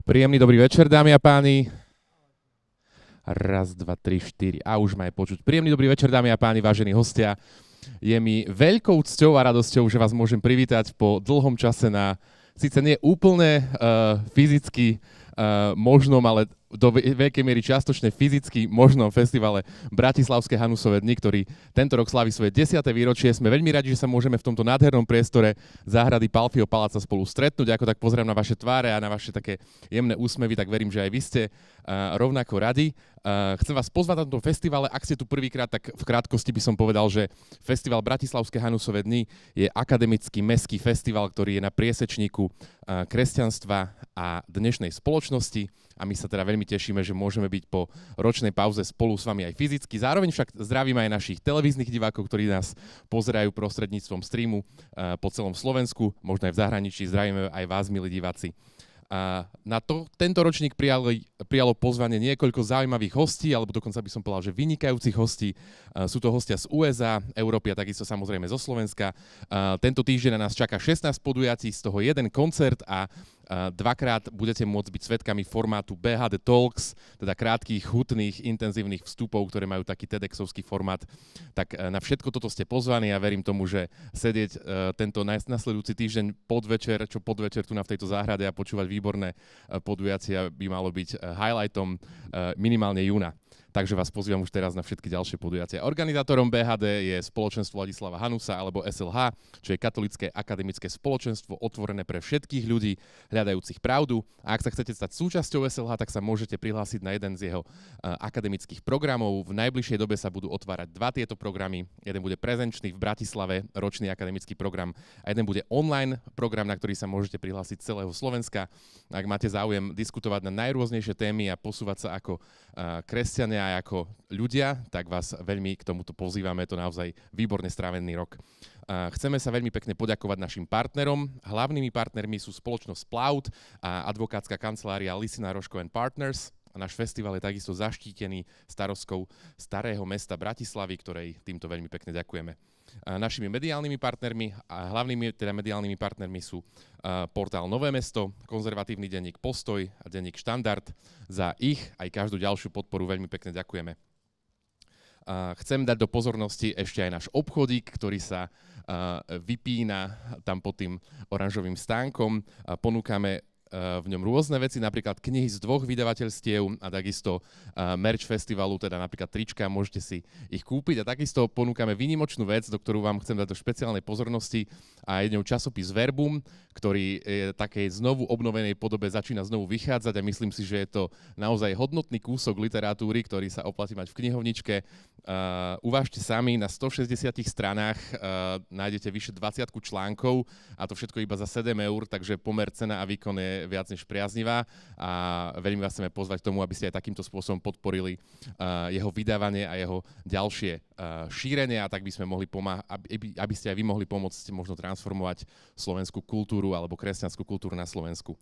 Príjemný dobrý večer, dámy a páni. Raz, dva, tri, štyri. A už ma je počuť. Príjemný dobrý večer, dámy a páni, vážení hostia. Je mi veľkou cťou a radosťou, že vás môžem privítať po dlhom čase na, síce nie úplne fyzicky možnom, ale do veľkej miery čiastočne fyzicky možnom festivale Bratislavské Hanusové dni, ktorý tento rok slaví svoje 10. výročie. Sme veľmi radi, že sa môžeme v tomto nádhernom priestore záhrady Palfiho paláca spolu stretnúť. Ako tak pozerám na vaše tváre a na vaše také jemné úsmevy, tak verím, že aj vy ste rovnako radi. Chcem vás pozvať na tomto festivale. Ak ste tu prvýkrát, tak v krátkosti by som povedal, že festival Bratislavské Hanusové dni je akademický mestský festival, ktorý je na priesečníku kresťanstva a dnešnej spoločnosti. A my sa teda veľmi tešíme, že môžeme byť po ročnej pauze spolu s vami aj fyzicky. Zároveň však zdravíme aj našich televíznych divákov, ktorí nás pozerajú prostredníctvom streamu po celom Slovensku, možno aj v zahraničí. Zdravíme aj vás, milí diváci. Tento ročník prijalo pozvanie niekoľko zaujímavých hostí, alebo dokonca by som povedal, že vynikajúcich hostí. Sú to hostia z USA, Európy a takisto samozrejme zo Slovenska. Tento týždeň na nás čaká 16 podujatí, z toho jeden koncert a dvakrát budete môcť byť svedkami formátu BHD Talks, teda krátkych, hutných, intenzívnych vstupov, ktoré majú taký TEDxovský formát. Tak na všetko toto ste pozvaní a verím tomu, že sedieť tento nasledujúci týždeň podvečer tu na v tejto záhrade a počúvať výborné podujatia by malo byť highlightom minimálne júna. Takže vás pozývam už teraz na všetky ďalšie podujatia. Organizátorom BHD je Spoločenstvo Ladislava Hanusa alebo SLH, čo je katolické akademické spoločenstvo otvorené pre všetkých ľudí hľadajúcich pravdu. A ak sa chcete stať súčasťou SLH, tak sa môžete prihlásiť na jeden z jeho akademických programov. V najbližšej dobe sa budú otvárať dva tieto programy. Jeden bude prezenčný v Bratislave, ročný akademický program, a jeden bude online program, na ktorý sa môžete prihlásiť z celého Slovenska. Ak máte záujem diskutovať na najrôznejšie témy a posúvať sa ako kresťania aj ako ľudia, tak vás veľmi k tomuto pozývame. Je to naozaj výborne strávený rok. Chceme sa veľmi pekne poďakovať našim partnerom. Hlavnými partnermi sú spoločnosť Plaut a advokátska kancelária Lisina Rožko & Partners. A náš festival je takisto zaštítený starostkou Starého mesta Bratislavy, ktorej týmto veľmi pekne ďakujeme. Našimi mediálnymi partnermi a hlavnými teda mediálnymi partnermi sú portál Nové mesto, konzervatívny denník Postoj a denník Štandard. Za ich aj každú ďalšiu podporu veľmi pekne ďakujeme. Chcem dať do pozornosti ešte aj náš obchodík, ktorý sa vypína tam pod tým oranžovým stánkom. Ponúkame v ňom rôzne veci, napríklad knihy z 2 vydavateľstiev a takisto merch festivalu, teda napríklad trička, môžete si ich kúpiť a takisto ponúkame výnimočnú vec, do ktorú vám chcem dať do špeciálnej pozornosti a je ňou časopis Verbum, ktorý je takej znovu obnovenej podobe začína znovu vychádzať a myslím si, že je to naozaj hodnotný kúsok literatúry, ktorý sa oplatí mať v knihovničke. Uvážte sami, na 160 stranách nájdete vyše 20 článkov a to všetko iba za 7 eur, takže pomer cena a výkon je viac než priaznivá a veľmi vás chceme pozvať k tomu, aby ste aj takýmto spôsobom podporili jeho vydávanie a jeho ďalšie šírenie a tak by sme mohli aby ste aj vy mohli pomôcť možno transformovať slovenskú kultúru alebo kresťanskú kultúru na Slovensku.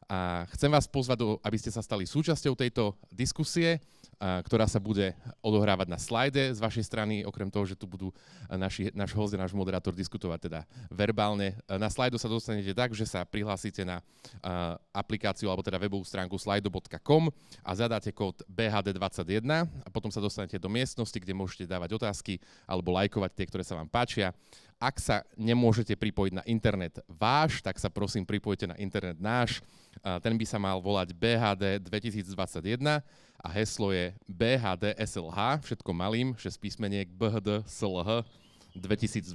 A chcem vás pozvať, aby ste sa stali súčasťou tejto diskusie, ktorá sa bude odohrávať na slajde z vašej strany, okrem toho, že tu budú náš host a náš moderátor diskutovať teda verbálne. Na slajdu sa dostanete tak, že sa prihlásite na aplikáciu alebo teda webovú stránku slido.com a zadáte kód BHD21 a potom sa dostanete do miestnosti, kde môžete dávať otázky alebo lajkovať tie, ktoré sa vám páčia. Ak sa nemôžete pripojiť na internet váš, tak sa prosím pripojte na internet náš. Ten by sa mal volať BHD 2021 a heslo je BHD SLH, všetko malým, 6 písmeniek BHD SLH 2021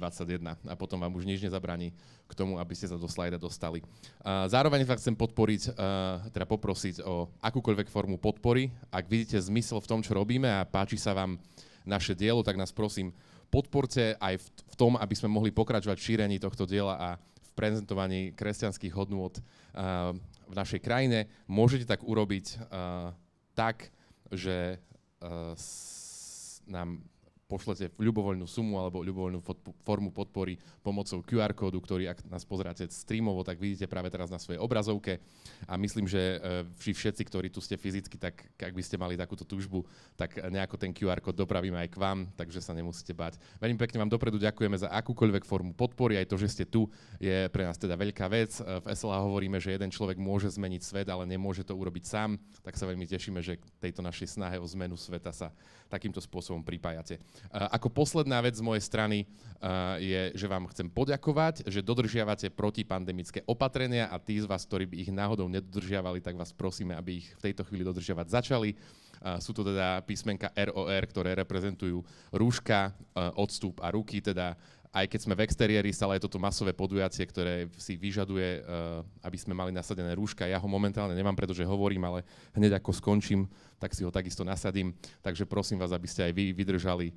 a potom vám už nič nezabráni k tomu, aby ste sa do slajda dostali. Zároveň vás chcem podporiť, teda poprosiť o akúkoľvek formu podpory. Ak vidíte zmysel v tom, čo robíme a páči sa vám naše dielo, tak nás prosím podporte aj v tom, aby sme mohli pokračovať v šírení tohto diela a v prezentovaní kresťanských hodnôt v našej krajine. Môžete tak urobiť tak, že nám pošlete ľubovoľnú sumu alebo ľubovoľnú formu podpory pomocou QR kódu, ktorý, ak nás pozeráte streamovo, tak vidíte práve teraz na svojej obrazovke. A myslím, že všetci, ktorí tu ste fyzicky, tak ak by ste mali takúto túžbu, tak nejako ten QR kód dopravíme aj k vám, takže sa nemusíte báť. Veľmi pekne vám dopredu ďakujeme za akúkoľvek formu podpory, aj to, že ste tu, je pre nás teda veľká vec. V SLH hovoríme, že jeden človek môže zmeniť svet, ale nemôže to urobiť sám, tak sa veľmi tešíme, že k tejto našej snahe o zmenu sveta sa takýmto spôsobom pripájate. Ako posledná vec z mojej strany je, že vám chcem poďakovať, že dodržiavate protipandemické opatrenia a tí z vás, ktorí by ich náhodou nedodržiavali, tak vás prosíme, aby ich v tejto chvíli dodržiavať začali. Sú to teda písmenka ROR, ktoré reprezentujú rúška, odstup a ruky, teda aj keď sme v exteriéri, stále je toto masové podujatie, ktoré si vyžaduje, aby sme mali nasadené rúška. Ja ho momentálne nemám, pretože hovorím, ale hneď ako skončím, tak si ho takisto nasadím. Takže prosím vás, aby ste aj vy vydržali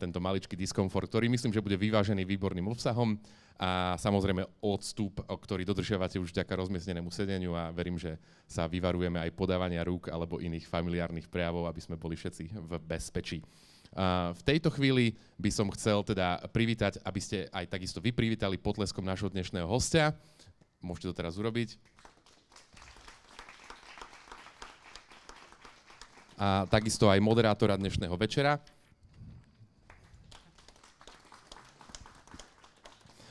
tento maličký diskomfort, ktorý myslím, že bude vyvážený výborným obsahom a samozrejme odstup, ktorý dodržiavate už vďaka rozmiestnenému sedeniu a verím, že sa vyvarujeme aj podávania rúk alebo iných familiárnych prejavov, aby sme boli všetci v bezpečí. V tejto chvíli by som chcel teda privítať, aby ste aj takisto vy privítali potleskom nášho dnešného hostia. Môžete to teraz urobiť. A takisto aj moderátora dnešného večera.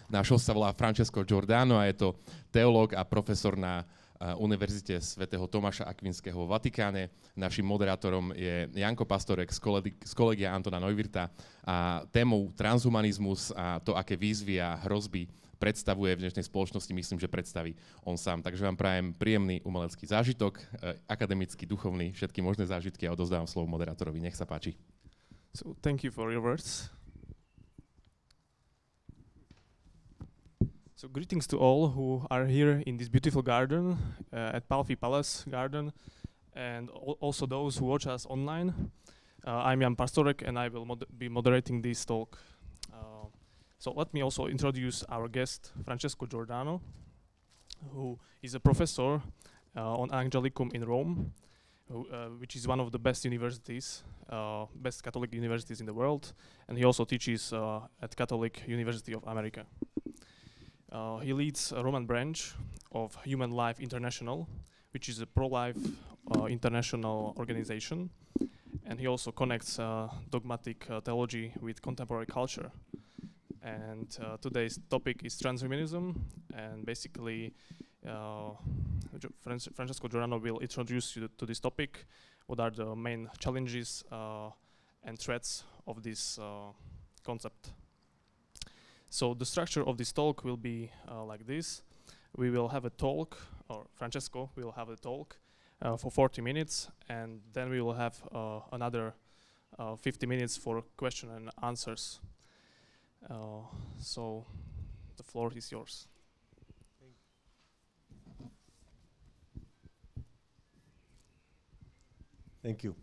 Náš host sa volá Francesco Giordano a je to teológ a profesor na Univerzite svätého Tomáša Akvinského vo Vatikáne. Naším moderátorom je Ján Pastorek z kolegia Antona Neuwirtha a témou transhumanizmus a to, aké výzvy a hrozby predstavuje v dnešnej spoločnosti, myslím, že predstaví on sám. Takže vám prajem príjemný umelecký zážitok, akademický, duchovný, všetky možné zážitky a odovzdávam slovo moderátorovi. Nech sa páči. So, thank you for your words. So greetings to all who are here in this beautiful garden at Palfi Palace Garden and also those who watch us online. I'm Ján Pastorek and I will be moderating this talk. So let me also introduce our guest, Francesco Giordano, who is a professor on Angelicum in Rome, which is one of the best universities, best Catholic universities in the world, and he also teaches at Catholic University of America. He leads a Roman branch of Human Life International, which is a pro-life international organization, and he also connects dogmatic theology with contemporary culture. And today's topic is transhumanism, and basically Francesco Giordano will introduce you to this topic, what are the main challenges and threats of this concept. So the structure of this talk will be like this. We will have a talk, or Francesco will have a talk for 40 minutes, and then we will have another 50 minutes for question and answers. So the floor is yours. Thank you.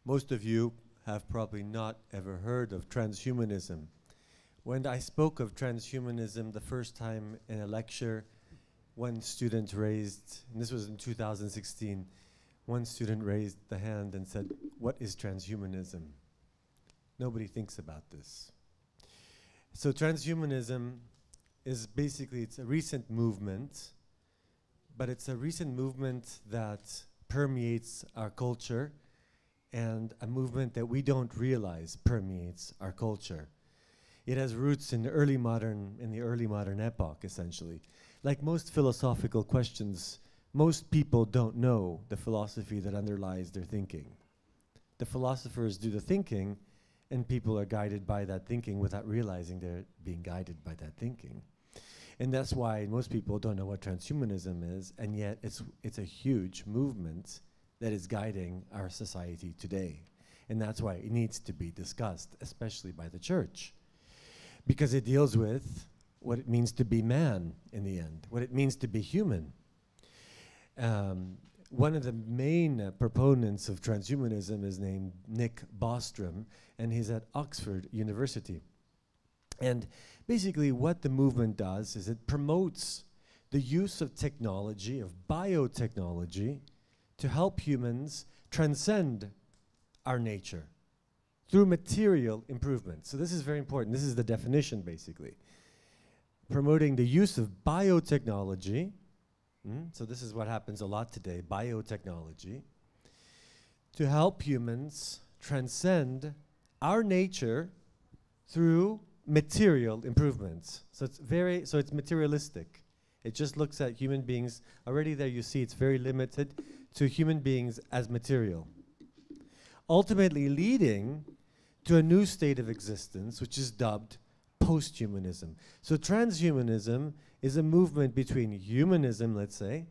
Most of you have probably not ever heard of transhumanism. When I spoke of transhumanism the first time in a lecture, one student raised, and this was in 2016, one student raised the hand and said, "What is transhumanism?" Nobody thinks about this. So transhumanism is basically, it's a recent movement, but it's a recent movement that permeates our culture, and a movement that we don't realize permeates our culture. It has roots in the early modern epoch, essentially. Like most philosophical questions, most people don't know the philosophy that underlies their thinking. The philosophers do the thinking, and people are guided by that thinking without realizing they're being guided by that thinking. And that's why most people don't know what transhumanism is, and yet it's a huge movement that is guiding our society today. And that's why it needs to be discussed, especially by the church, because it deals with what it means to be man in the end, what it means to be human. One of the main proponents of transhumanism is named Nick Bostrom, and he's at Oxford University. And basically what the movement does is it promotes the use of technology, of biotechnology, to help humans transcend our nature through material improvement. So this is very important. This is the definition, basically. Promoting the use of biotechnology. So this is what happens a lot today, biotechnology, to help humans transcend our nature through material improvements. So it's materialistic. It just looks at human beings. Already there you see it's very limited to human beings as material. Ultimately leading to a new state of existence, which is dubbed posthumanism. So transhumanism is a movement between humanism, let's say,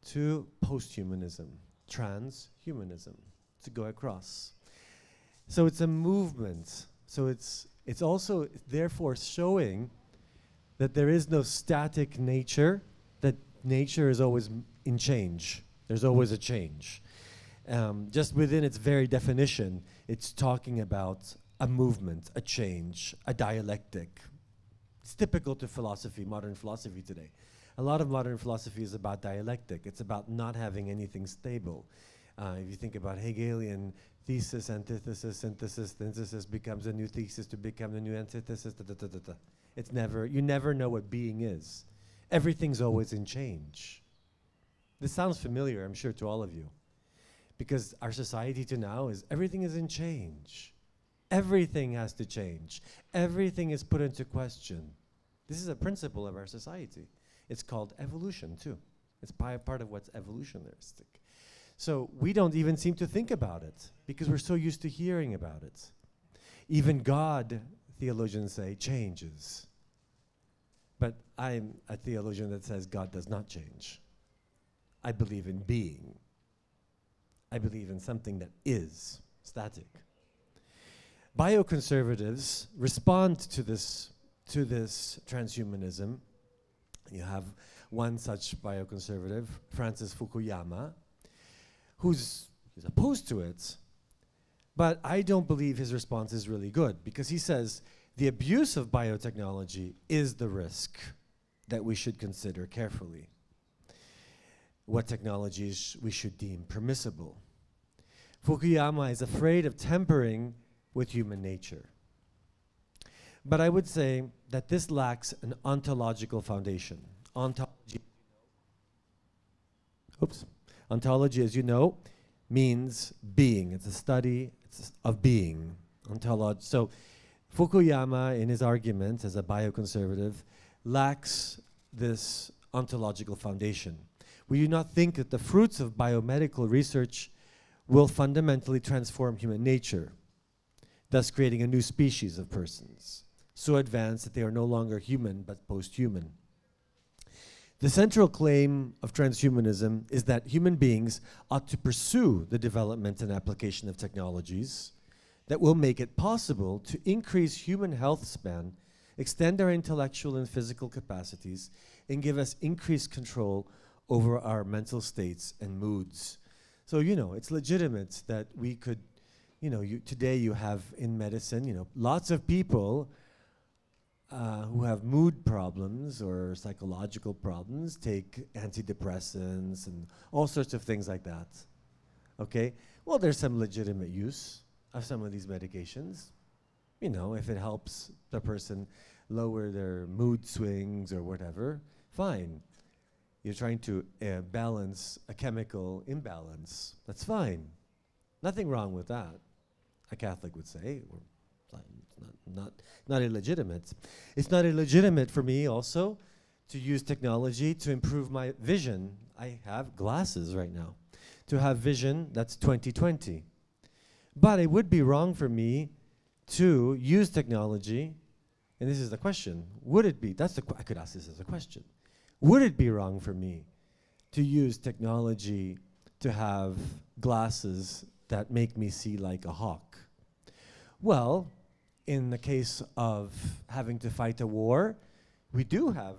to posthumanism, transhumanism, to go across. So it's a movement. So it's also therefore showing that there is no static nature, that nature is always in change. There's always a change. Just within its very definition, it's talking about a movement, a change, a dialectic. It's typical to philosophy, modern philosophy today. A lot of modern philosophy is about dialectic. It's about not having anything stable. If you think about Hegelian thesis, antithesis, synthesis becomes a new thesis to become a new antithesis. It's never, you never know what being is. Everything's always in change. This sounds familiar, I'm sure, to all of you. Because our society to now is, everything is in change. Everything has to change. Everything is put into question. This is a principle of our society. It's called evolution, too. It's part of what's evolutionaristic. So we don't even seem to think about it because we're so used to hearing about it. Even God, theologians say, changes. But I'm a theologian that says God does not change. I believe in being. I believe in something that is static. Bioconservatives respond to this transhumanism. You have one such bioconservative, Francis Fukuyama, who's opposed to it, but I don't believe his response is really good because he says the abuse of biotechnology is the risk that we should consider carefully. What technologies we should deem permissible. Fukuyama is afraid of tampering with human nature. But I would say that this lacks an ontological foundation. Ontology, as you know, means being. It's a study of being. So Fukuyama, in his argument as a bioconservative, lacks this ontological foundation. We do not think that the fruits of biomedical research will fundamentally transform human nature, thus creating a new species of persons, so advanced that they are no longer human but post-human. The central claim of transhumanism is that human beings ought to pursue the development and application of technologies that will make it possible to increase human health span, extend our intellectual and physical capacities, and give us increased control over our mental states and moods. So, you know, it's legitimate that we could, today you have in medicine, lots of people who have mood problems or psychological problems take antidepressants and all sorts of things like that. Okay? Well, there's some legitimate use of some of these medications. If it helps the person lower their mood swings or whatever, fine. You're trying to balance a chemical imbalance. That's fine. Nothing wrong with that, a Catholic would say. Not illegitimate. It's not illegitimate for me also to use technology to improve my vision. I have glasses right now. To have vision that's 20/20. But it would be wrong for me to use technology, and this is the question, would it be, I could ask this as a question. Would it be wrong for me to use technology to have glasses that make me see like a hawk? Well, in the case of having to fight a war, we do have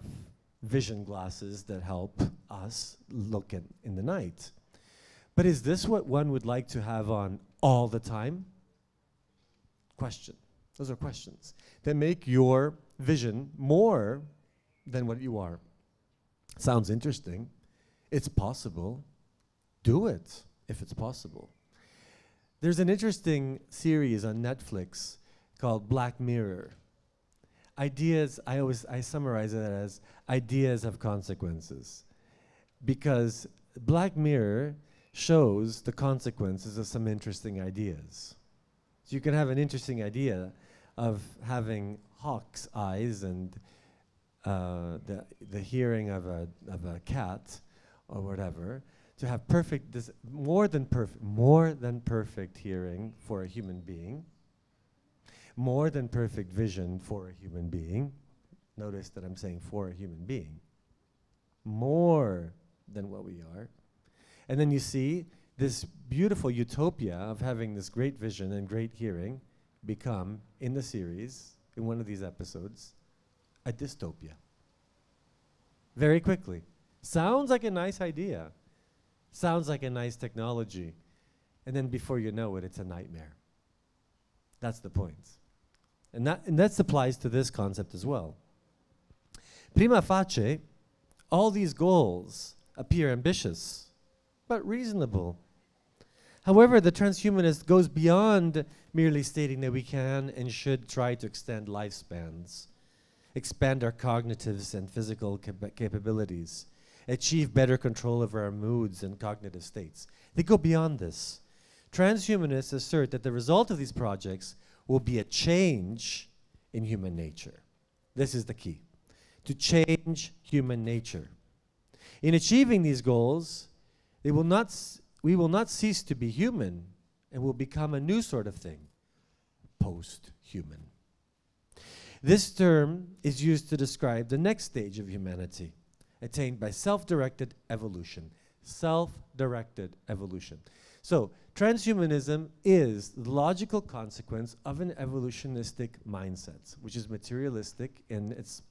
vision glasses that help us look in the night. But is this what one would like to have on all the time? Question. Those are questions that make your vision more than what you are. Sounds interesting. It's possible. do it if it's possible. There's an interesting series on Netflix called Black Mirror. Ideas, I summarize it as ideas have consequences, because Black Mirror shows the consequences of some interesting ideas. So you can have an interesting idea of having hawk's eyes and the hearing of a cat or whatever, to have more than perfect hearing for a human being, more than perfect vision for a human being. Notice that I'm saying for a human being. More than what we are. And then you see this beautiful utopia of having this great vision and great hearing become, in the series, in one of these episodes, a dystopia. Very quickly. Sounds like a nice idea. Sounds like a nice technology. And then before you know it, it's a nightmare. That's the point. And that applies to this concept as well. Prima facie, all these goals appear ambitious, but reasonable. However, the transhumanist goes beyond merely stating that we can and should try to extend lifespans, expand our cognitive and physical capabilities, achieve better control over our moods and cognitive states. They go beyond this. Transhumanists assert that the result of these projects will be a change in human nature. This is the key. To change human nature. In achieving these goals, we will not cease to be human and will become a new sort of thing, post-human. This term is used to describe the next stage of humanity, attained by self-directed evolution. Self-directed evolution. So, transhumanism is the logical consequence of an evolutionistic mindset, which is materialistic in its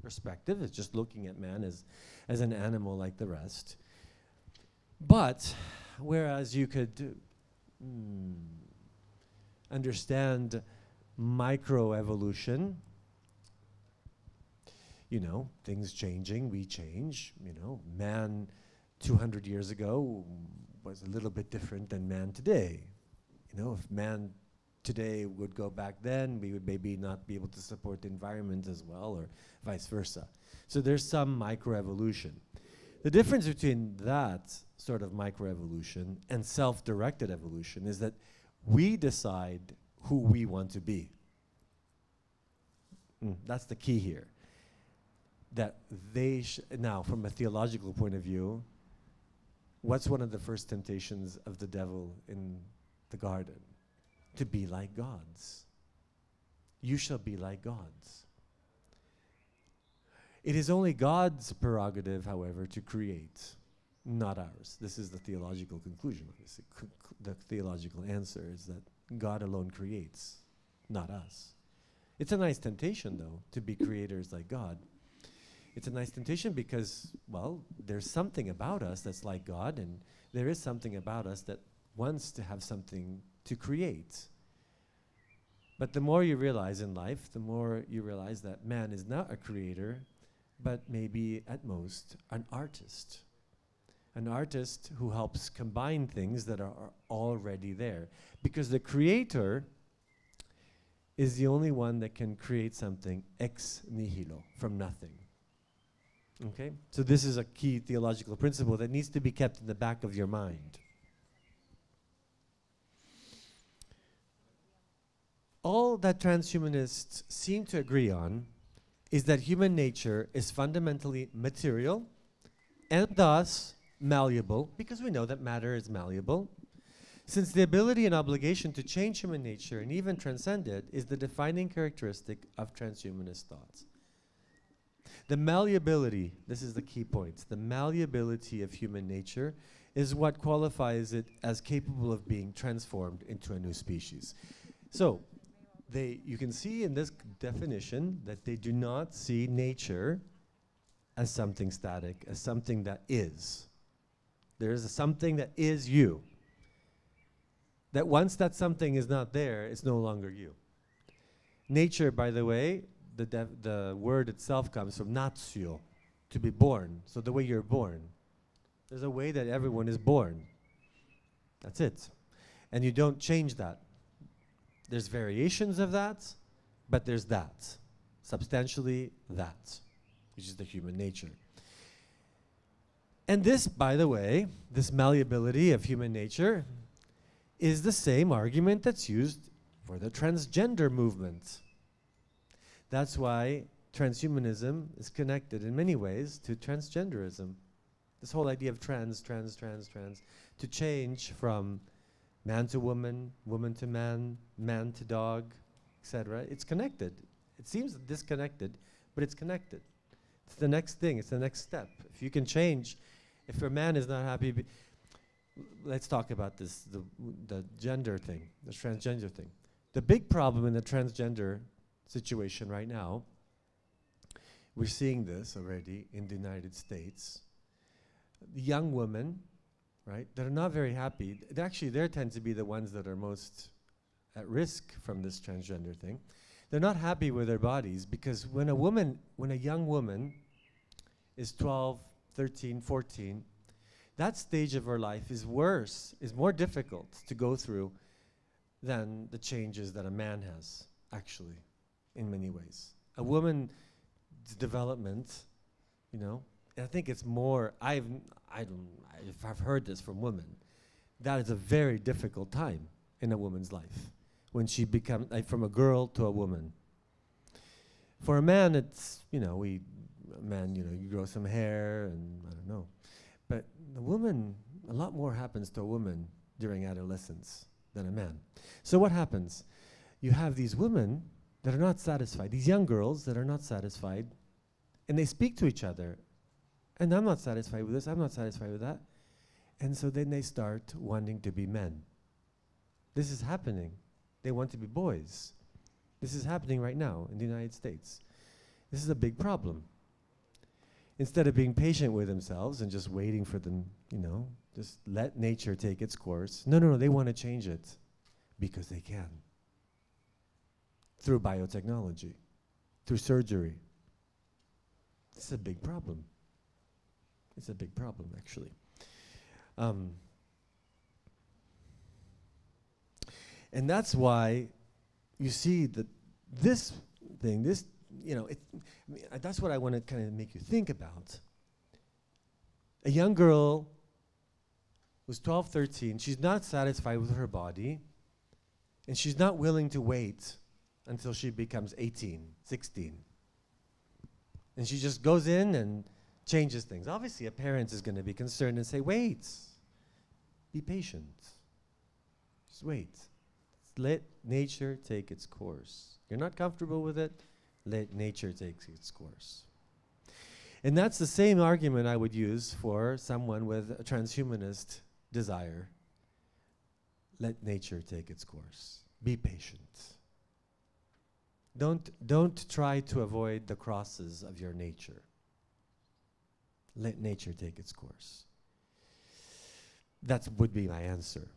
perspective. It's just looking at man as an animal like the rest. But, whereas you could understand microevolution, you know, things changing, we change, you know, man 200 years ago was a little bit different than man today. You know, if man today would go back then, we would maybe not be able to support the environment as well, or vice versa. So there's some microevolution. The difference between that sort of microevolution and self-directed evolution is that we decide who we want to be. That's the key here. That they now, from a theological point of view, what's one of the first temptations of the devil in the garden? To be like gods. You shall be like gods. It is only God's prerogative, however, to create, not ours. This is the theological conclusion. The theological answer is that God alone creates, not us. It's a nice temptation, though, to be creators like God. It's a nice temptation because, well, there's something about us that's like God, and there is something about us that wants to have something to create. But the more you realize in life, the more you realize that man is not a creator, but maybe at most an artist. An artist who helps combine things that are already there. Because the creator is the only one that can create something ex nihilo, from nothing. Okay? So this is a key theological principle that needs to be kept in the back of your mind. All that transhumanists seem to agree on is that human nature is fundamentally material and thus malleable, because we know that matter is malleable, since the ability and obligation to change human nature and even transcend it is the defining characteristic of transhumanist thoughts. The malleability, this is the key point, the malleability of human nature is what qualifies it as capable of being transformed into a new species. So, you can see in this definition that they do not see nature as something static, as something that is. There is something that is you. That once that something is not there, it's no longer you. Nature, by the way, the word itself comes from natio, to be born. So the way you're born. There's a way that everyone is born. That's it. And you don't change that. There's variations of that, but there's that. Substantially that, which is the human nature. And this, by the way, this malleability of human nature is the same argument that's used for the transgender movement. That's why transhumanism is connected in many ways to transgenderism. This whole idea of trans, to change from man to woman, woman to man, man to dog, etc. It's connected. It seems disconnected, but it's connected. It's the next thing. It's the next step. If you can change, if a man is not happy, let's talk about this, the gender thing, the transgender thing. The big problem in the transgender situation right now, we're seeing this already in the United States. The young women, right, that are not very happy, actually they tend to be the ones that are most at risk from this transgender thing. They're not happy with their bodies because when a young woman is 12, 13, 14, that stage of her life is worse, is more difficult to go through than the changes that a man has, actually, in many ways. A woman's development, you know, I think it's more, I've heard this from women, that is a very difficult time in a woman's life, when she becomes, like, from a girl to a woman. For a man, it's, you know, you grow some hair, and I don't know. But the woman, a lot more happens to a woman during adolescence than a man. So what happens? You have these women that are not satisfied, these young girls that are not satisfied, and they speak to each other. And I'm not satisfied with this, I'm not satisfied with that. And so then they start wanting to be men. This is happening. They want to be boys. This is happening right now in the United States. This is a big problem. Instead of being patient with themselves and just waiting for them, you know, just let nature take its course. No, they want to change it because they can. Through biotechnology, through surgery. It's a big problem. It's a big problem, actually. And that's why you see that this thing, you know, that's what I want to kind of make you think about. A young girl who's 12, 13, she's not satisfied with her body, and she's not willing to wait until she becomes 18, 16. And she just goes in and changes things. Obviously, a parent is going to be concerned and say, wait, be patient. Just wait. Let nature take its course. You're not comfortable with it? Let nature take its course. And that's the same argument I would use for someone with a transhumanist desire. Let nature take its course. Be patient. Don't try to avoid the crosses of your nature. Let nature take its course. That would be my answer.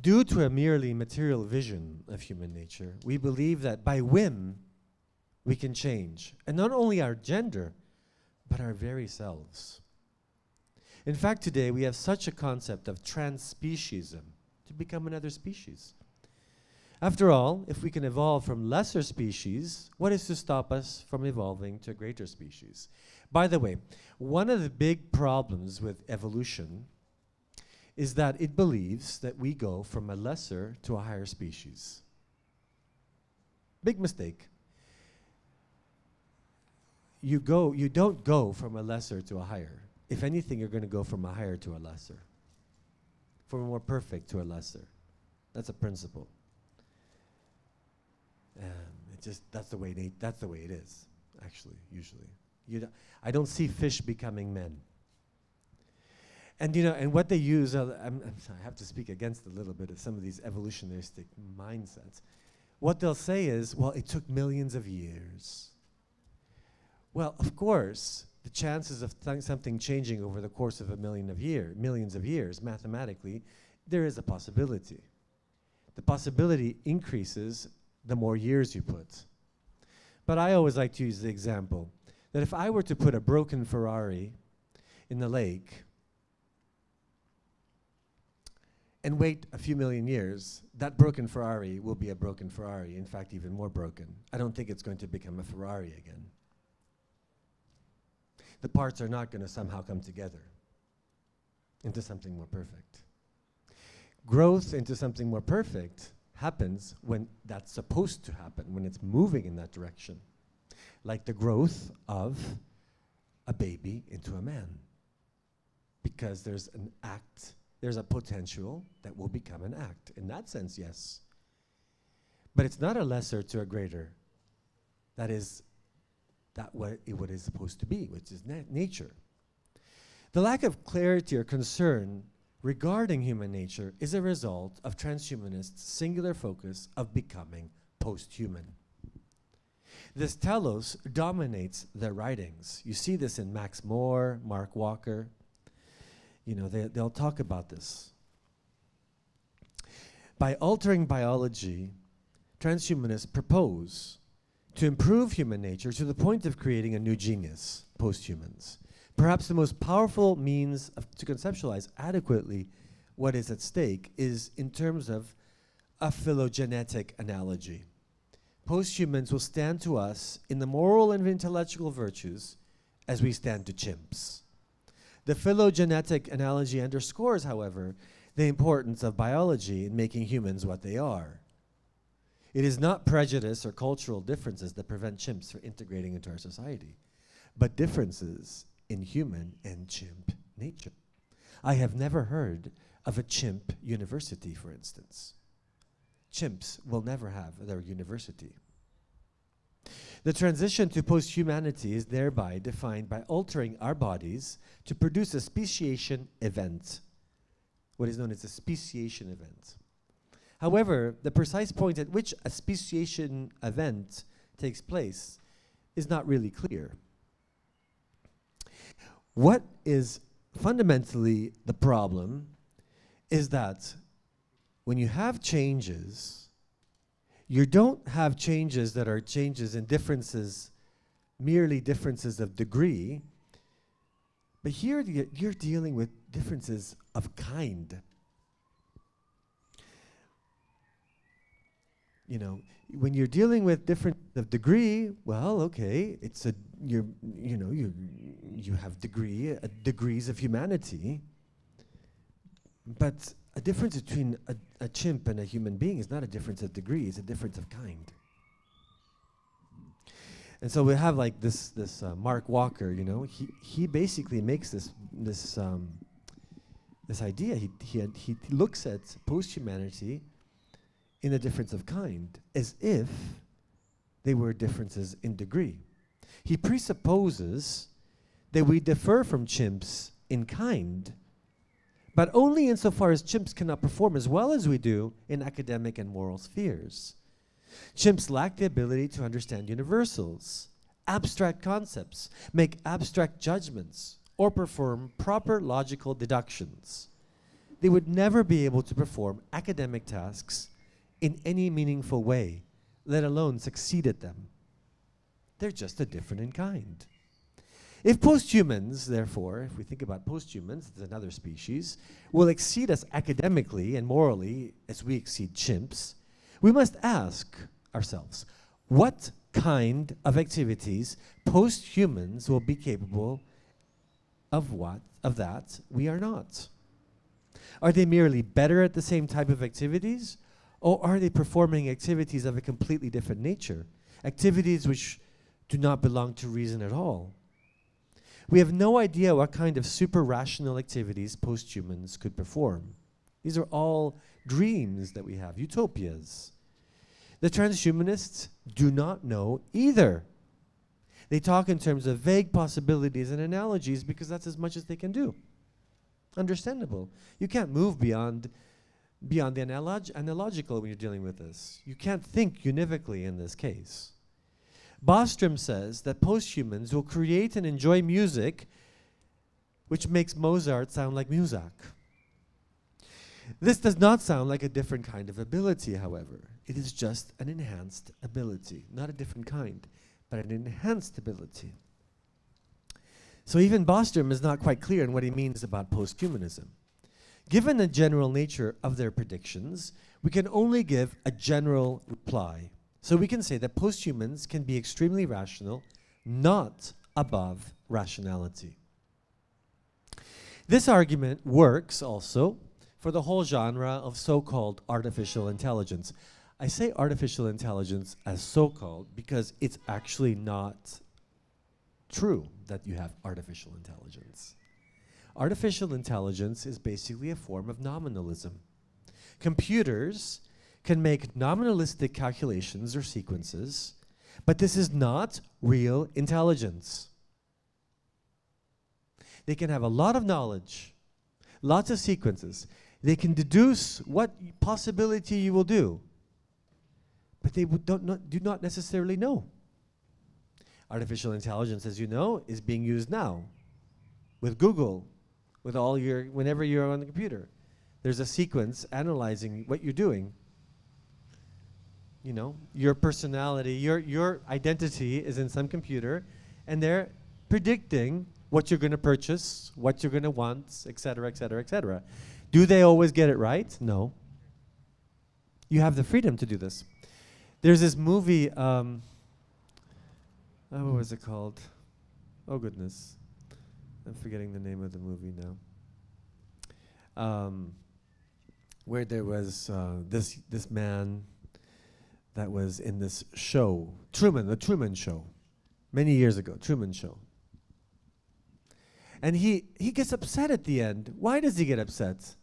Due to a merely material vision of human nature, we believe that by whim, we can change. And not only our gender, but our very selves. In fact, today we have such a concept of transspeciesism, to become another species. After all, if we can evolve from lesser species, what is to stop us from evolving to a greater species? By the way, one of the big problems with evolution is that it believes that we go from a lesser to a higher species. Big mistake. You don't go from a lesser to a higher. If anything, you're going to go from a higher to a lesser. From a more perfect to a lesser. That's a principle. That's the way it is, actually, usually. I don't see fish becoming men. And you know, and what they use, I'm sorry, I have to speak against a little bit of some of these evolutionistic mindsets. What they'll say is, well, it took millions of years. Well, of course, the chances of something changing over the course of millions of years, mathematically, there is a possibility. The possibility increases the more years you put. But I always like to use the example that if I were to put a broken Ferrari in the lake, and wait a few million years, that broken Ferrari will be a broken Ferrari, in fact, even more broken. I don't think it's going to become a Ferrari again. The parts are not going to somehow come together into something more perfect. Growth into something more perfect happens when that's supposed to happen, when it's moving in that direction. Like the growth of a baby into a man. Because there's an act, there's a potential that will become an act. In that sense, yes. But it's not a lesser to a greater. That is what it is supposed to be, which is nature. The lack of clarity or concern regarding human nature is a result of transhumanists' singular focus of becoming post-human. This telos dominates their writings. You see this in Max More, Mark Walker. You know, they'll talk about this. By altering biology, transhumanists propose to improve human nature to the point of creating a new genius, post-humans. Perhaps the most powerful means to conceptualize adequately what is at stake is in terms of a phylogenetic analogy. Post-humans will stand to us in the moral and intellectual virtues as we stand to chimps. The phylogenetic analogy underscores, however, the importance of biology in making humans what they are. It is not prejudice or cultural differences that prevent chimps from integrating into our society, but differences in human and chimp nature. I have never heard of a chimp university, for instance. Chimps will never have their university. The transition to post-humanity is thereby defined by altering our bodies to produce a speciation event, what is known as a speciation event. However, the precise point at which a speciation event takes place is not really clear. What is fundamentally the problem is that when you have changes, you don't have changes that are changes in differences, merely differences of degree, but here you're dealing with differences of kind. You know, when you're dealing with different of degree, well, okay, it's a you have degrees of humanity, but a difference between a chimp and a human being is not a difference of degree; it's a difference of kind. And so we have like this Mark Walker, you know, he basically makes this idea. He looks at post-humanity in a difference of kind, as if they were differences in degree. He presupposes that we differ from chimps in kind, but only insofar as chimps cannot perform as well as we do in academic and moral spheres. Chimps lack the ability to understand universals, abstract concepts, make abstract judgments, or perform proper logical deductions. They would never be able to perform academic tasks in any meaningful way, let alone succeed at them. They're just a different in kind. If posthumans, therefore, if we think about posthumans as another species, will exceed us academically and morally as we exceed chimps, we must ask ourselves, what kind of activities posthumans will be capable of that we are not? Are they merely better at the same type of activities? Or are they performing activities of a completely different nature? Activities which do not belong to reason at all. We have no idea what kind of super-rational activities posthumans could perform. These are all dreams that we have, utopias. The transhumanists do not know either. They talk in terms of vague possibilities and analogies because that's as much as they can do. Understandable. You can't move beyond the analogical when you're dealing with this. You can't think univocally in this case. Bostrom says that posthumans will create and enjoy music which makes Mozart sound like Muzak. This does not sound like a different kind of ability, however. It is just an enhanced ability. Not a different kind, but an enhanced ability. So even Bostrom is not quite clear in what he means about posthumanism. Given the general nature of their predictions, we can only give a general reply. So we can say that posthumans can be extremely rational, not above rationality. This argument works also for the whole genre of so-called artificial intelligence. I say artificial intelligence as so-called because it's actually not true that you have artificial intelligence. Artificial intelligence is basically a form of nominalism. Computers can make nominalistic calculations or sequences, but this is not real intelligence. They can have a lot of knowledge, lots of sequences. They can deduce what possibility you will do, but they do not necessarily know. Artificial intelligence, as you know, is being used now with Google, with all your, whenever you're on the computer. There's a sequence analyzing what you're doing. You know, your personality, your identity is in some computer, and they're predicting what you're going to purchase, what you're going to want, et cetera, et cetera, et cetera. Do they always get it right? No. You have the freedom to do this. There's this movie, what was it called? Oh, goodness. I'm forgetting the name of the movie now. Where there was this man that was in this show, the Truman Show, many years ago, Truman Show. And he gets upset at the end. Why does he get upset?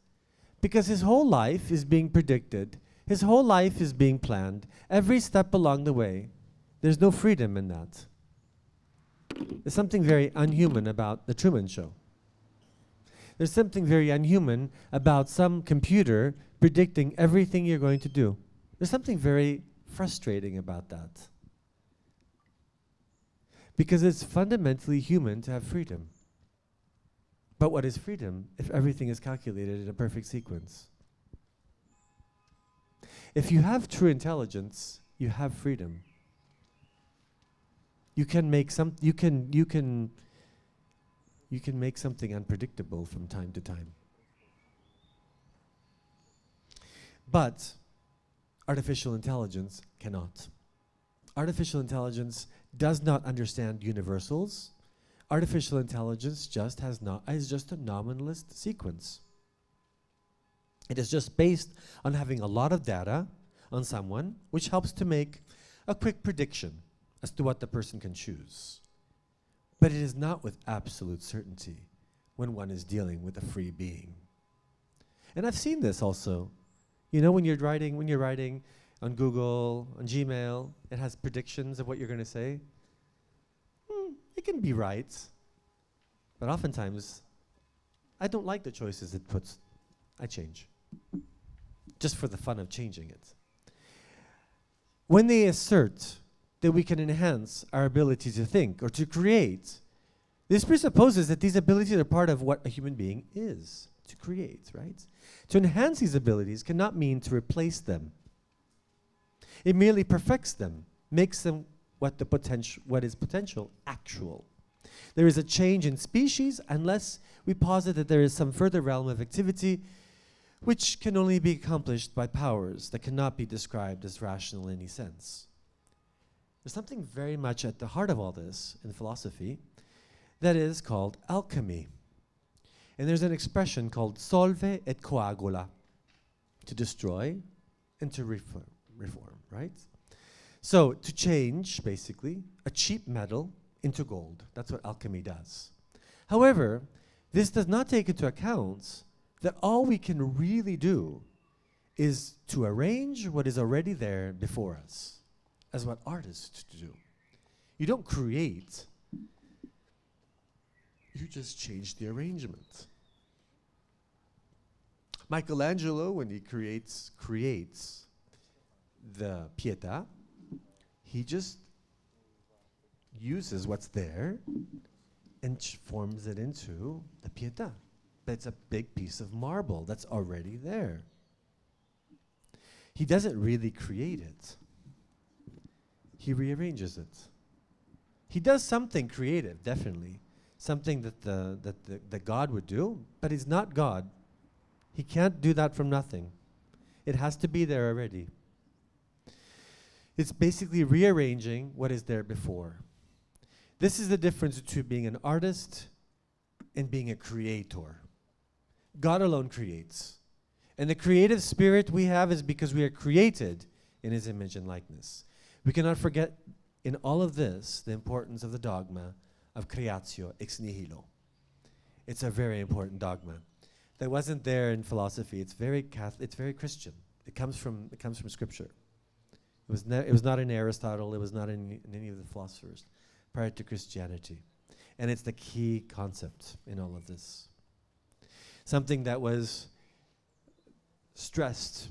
Because his whole life is being predicted. His whole life is being planned. Every step along the way. There's no freedom in that. There's something very unhuman about the Truman Show. There's something very unhuman about some computer predicting everything you're going to do. There's something very frustrating about that. Because it's fundamentally human to have freedom. But what is freedom if everything is calculated in a perfect sequence? If you have true intelligence, you have freedom. You can make make something unpredictable from time to time. But artificial intelligence cannot. Artificial intelligence does not understand universals. Artificial intelligence is just a nominalist sequence. It is just based on having a lot of data on someone, which helps to make a quick prediction as to what the person can choose. But it is not with absolute certainty when one is dealing with a free being. And I've seen this also. You know, when you're writing on Google, on Gmail, it has predictions of what you're going to say. It can be right, but oftentimes I don't like the choices it puts. I change, just for the fun of changing it. When they assert that we can enhance our ability to think or to create, this presupposes that these abilities are part of what a human being is, to create, right? To enhance these abilities cannot mean to replace them. It merely perfects them, makes them what is potential actual. There is a change in species unless we posit that there is some further realm of activity which can only be accomplished by powers that cannot be described as rational in any sense. There's something very much at the heart of all this in philosophy that is called alchemy. And there's an expression called solve et coagula, to destroy and to reform, right? So to change, basically, a cheap metal into gold. That's what alchemy does. However, this does not take into account that all we can really do is to arrange what is already there before us, as what artists do. You don't create, you just change the arrangement. Michelangelo, when he creates the Pietà, he just uses what's there and forms it into the Pietà. But it's a big piece of marble that's already there. He doesn't really create it. He rearranges it. He does something creative, definitely. Something that God would do, but he's not God. He can't do that from nothing. It has to be there already. It's basically rearranging what is there before. This is the difference between being an artist and being a creator. God alone creates. And the creative spirit we have is because we are created in his image and likeness. We cannot forget in all of this the importance of the dogma of creatio ex nihilo. It's a very important dogma. That wasn't there in philosophy. It's very Catholic, it's very Christian. It comes from Scripture. It was not in Aristotle. It was not in any of the philosophers prior to Christianity. And it's the key concept in all of this. Something that was stressed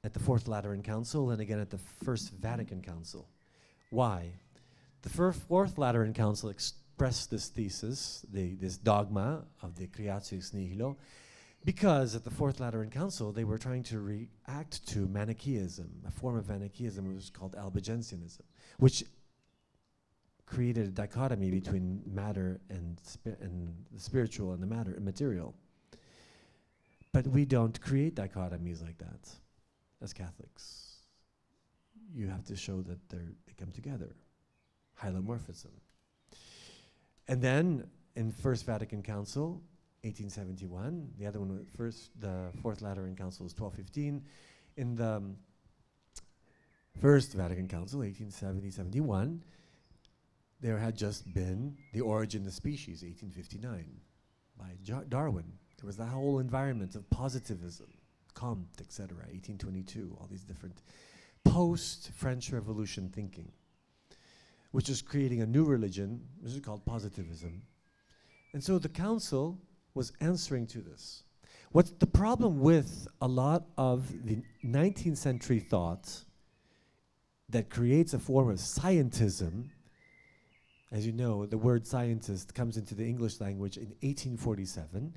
at the Fourth Lateran Council and again at the First Vatican Council. Why? The Fourth Lateran Council expressed this thesis, this dogma of the creatio ex nihilo, because at the Fourth Lateran Council, they were trying to react to Manichaeism, a form of Manichaeism which was called Albigensianism, which created a dichotomy between matter and the spiritual and the matter and material. But we don't create dichotomies like that as Catholics. You have to show that they come together, hylomorphism. And then in First Vatican Council, 1871. The other one, the Fourth Lateran Council was 1215. In the First Vatican Council, 1870-71, there had just been The Origin of the Species, 1859, by Darwin. There was that whole environment of positivism, Comte, etc., 1822, all these different post-French Revolution thinking, which is creating a new religion, which is called positivism. And so the council was answering to this. What's the problem with a lot of the 19th century thought that creates a form of scientism? As you know, the word scientist comes into the English language in 1847.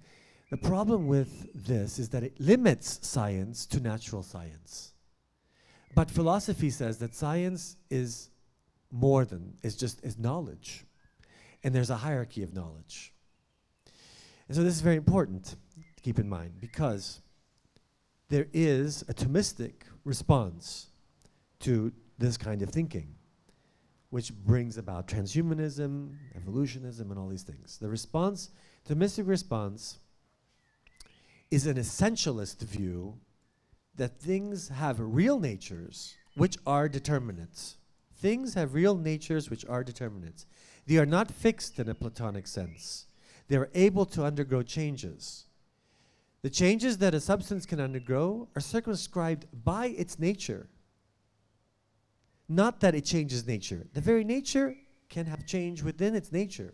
The problem with this is that it limits science to natural science. But philosophy says that science is more than, is knowledge. And there's a hierarchy of knowledge. And so this is very important to keep in mind, because there is a Thomistic response to this kind of thinking, which brings about transhumanism, evolutionism, and all these things. The response, Thomistic response, is an essentialist view that things have real natures which are determinants. Things have real natures which are determinants. They are not fixed in a Platonic sense. They are able to undergo changes. The changes that a substance can undergo are circumscribed by its nature. Not that it changes nature. The very nature can have change within its nature.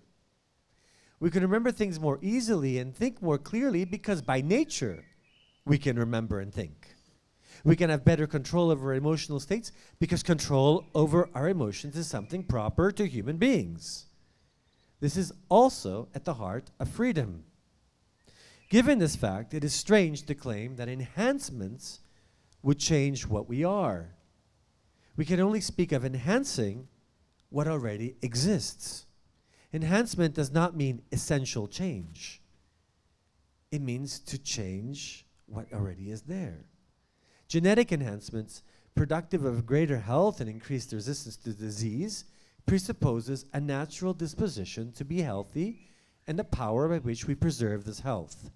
We can remember things more easily and think more clearly because by nature we can remember and think. We can have better control over our emotional states because control over our emotions is something proper to human beings. This is also at the heart of freedom. Given this fact, it is strange to claim that enhancements would change what we are. We can only speak of enhancing what already exists. Enhancement does not mean essential change. It means to change what already is there. Genetic enhancements, productive of greater health and increased resistance to disease, presupposes a natural disposition to be healthy and a power by which we preserve this health.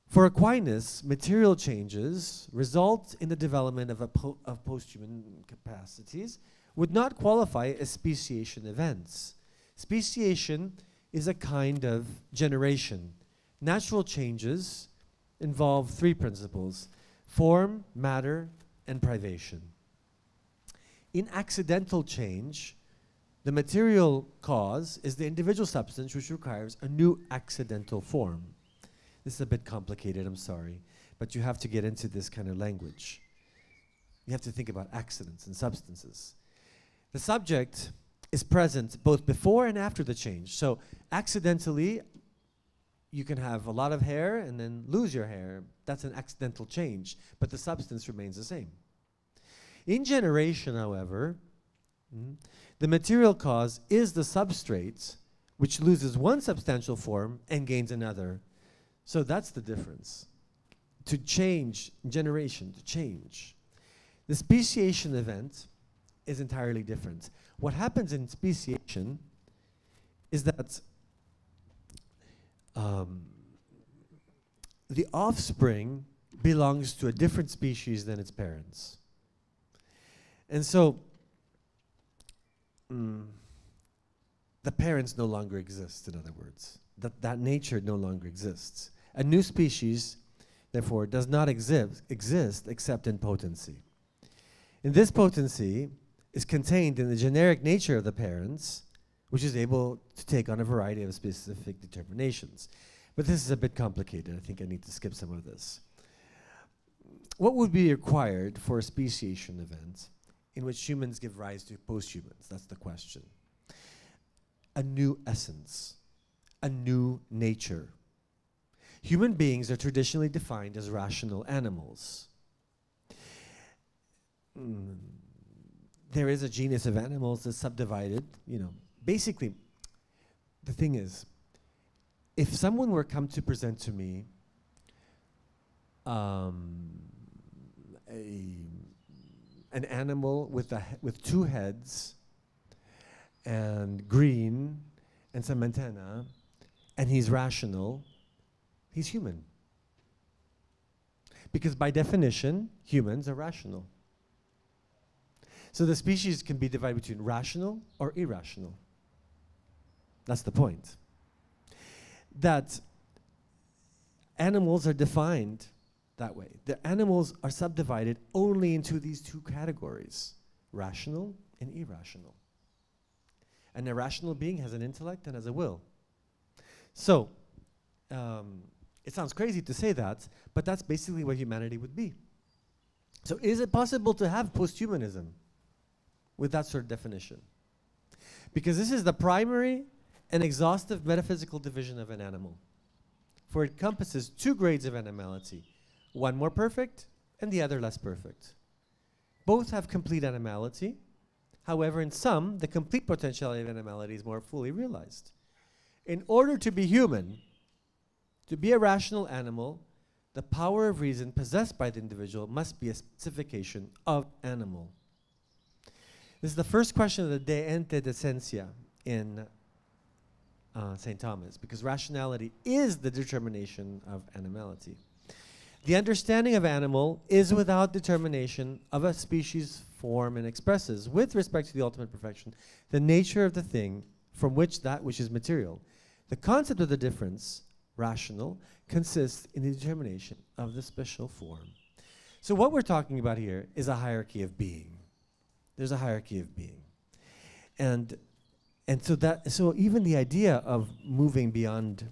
For Aquinas, material changes result in the development of posthuman capacities would not qualify as speciation events. Speciation is a kind of generation. Natural changes involve three principles: form, matter, and privation. In accidental change, the material cause is the individual substance which requires a new accidental form. This is a bit complicated, I'm sorry, but you have to get into this kind of language. You have to think about accidents and substances. The subject is present both before and after the change. So accidentally, you can have a lot of hair and then lose your hair. That's an accidental change, but the substance remains the same. In generation, however, the material cause is the substrate which loses one substantial form and gains another. So that's the difference. To change generation, to change. The speciation event is entirely different. What happens in speciation is that the offspring belongs to a different species than its parents. And so the parents no longer exist, in other words. That nature no longer exists. A new species, therefore, does not exist except in potency. And this potency is contained in the generic nature of the parents, which is able to take on a variety of specific determinations. But this is a bit complicated. I think I need to skip some of this. What would be required for a speciation event in which humans give rise to posthumans? That's the question. A new essence, a new nature. Human beings are traditionally defined as rational animals. There is a genus of animals that's subdivided, Basically, the thing is, if someone were come to present to me an animal with two heads and green and some antenna, and he's rational, he's human. Because by definition, humans are rational. So the species can be divided between rational or irrational. That's the point. That animals are defined that way. The animals are subdivided only into these two categories, rational and irrational. An irrational being has an intellect and has a will. So, it sounds crazy to say that, but that's basically what humanity would be. So is it possible to have posthumanism with that sort of definition? Because this is the primary and exhaustive metaphysical division of an animal. For it encompasses two grades of animality, one more perfect and the other less perfect. Both have complete animality. However, in some, the complete potentiality of animality is more fully realized. In order to be human, to be a rational animal, the power of reason possessed by the individual must be a specification of animal. This is the first question of the De Ente Descentia in St. Thomas, because rationality is the determination of animality. The understanding of animal is without determination of a species, form, and expresses, with respect to the ultimate perfection, the nature of the thing from which that which is material. The concept of the difference, rational, consists in the determination of the special form. So what we're talking about here is a hierarchy of being. There's a hierarchy of being. And so even the idea of moving beyond,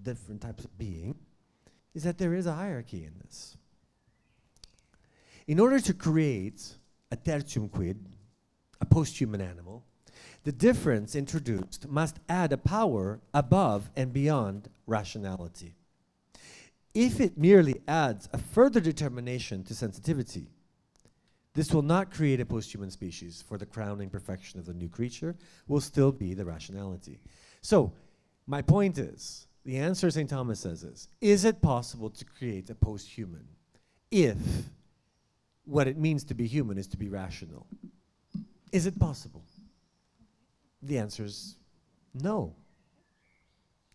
different types of being, is that there is a hierarchy in this. In order to create a tertium quid, a post-human animal, the difference introduced must add a power above and beyond rationality. If it merely adds a further determination to sensitivity, this will not create a post-human species, for the crowning perfection of the new creature will still be the rationality. So, my point is, the answer St. Thomas says is it possible to create a post-human if what it means to be human is to be rational? Is it possible? The answer is no.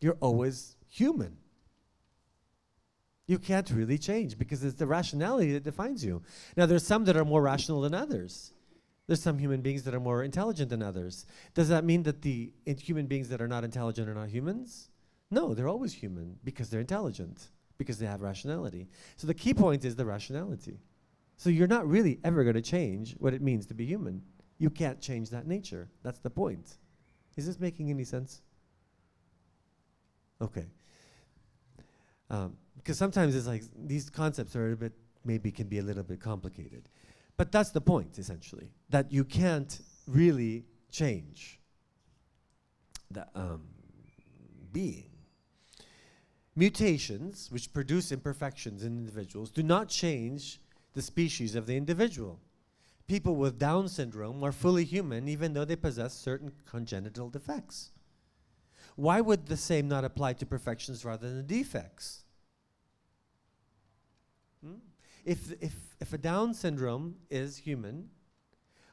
You're always human. You can't really change because it's the rationality that defines you. Now, there's some that are more rational than others. There's some human beings that are more intelligent than others. Does that mean that the human beings that are not intelligent are not humans? No, they're always human because they're intelligent, because they have rationality. So the key point is the rationality. So you're not really ever going to change what it means to be human. You can't change that nature. That's the point. Is this making any sense? Okay. Because sometimes it's like these concepts are a bit, maybe can be a little bit complicated. But that's the point, essentially, that you can't really change the being. Mutations, which produce imperfections in individuals, do not change the species of the individual. People with Down syndrome are fully human even though they possess certain congenital defects. why would the same not apply to perfections rather than defects? If a Down syndrome is human,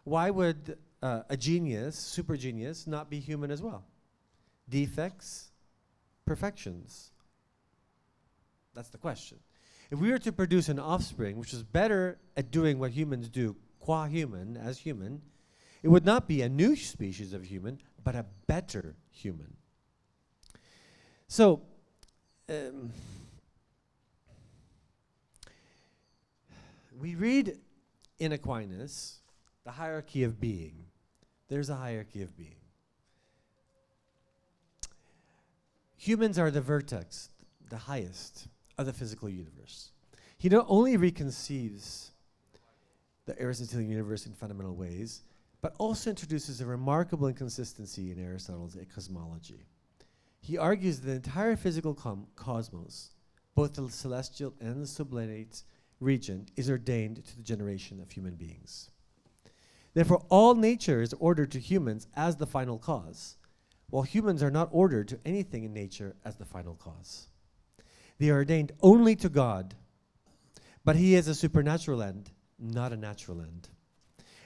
why would a genius, super genius, not be human as well? Defects, perfections. That's the question. If we were to produce an offspring which is better at doing what humans do, qua human, as human, it would not be a new species of human, but a better human. So, we read in Aquinas the hierarchy of being. There's a hierarchy of being. Humans are the vertex, the highest of the physical universe. He not only reconceives the Aristotelian universe in fundamental ways, but also introduces a remarkable inconsistency in Aristotle's cosmology. He argues that the entire physical cosmos, both the celestial and the sublimate region, is ordained to the generation of human beings. Therefore, all nature is ordered to humans as the final cause, while humans are not ordered to anything in nature as the final cause. They are ordained only to God, but he is a supernatural end, not a natural end.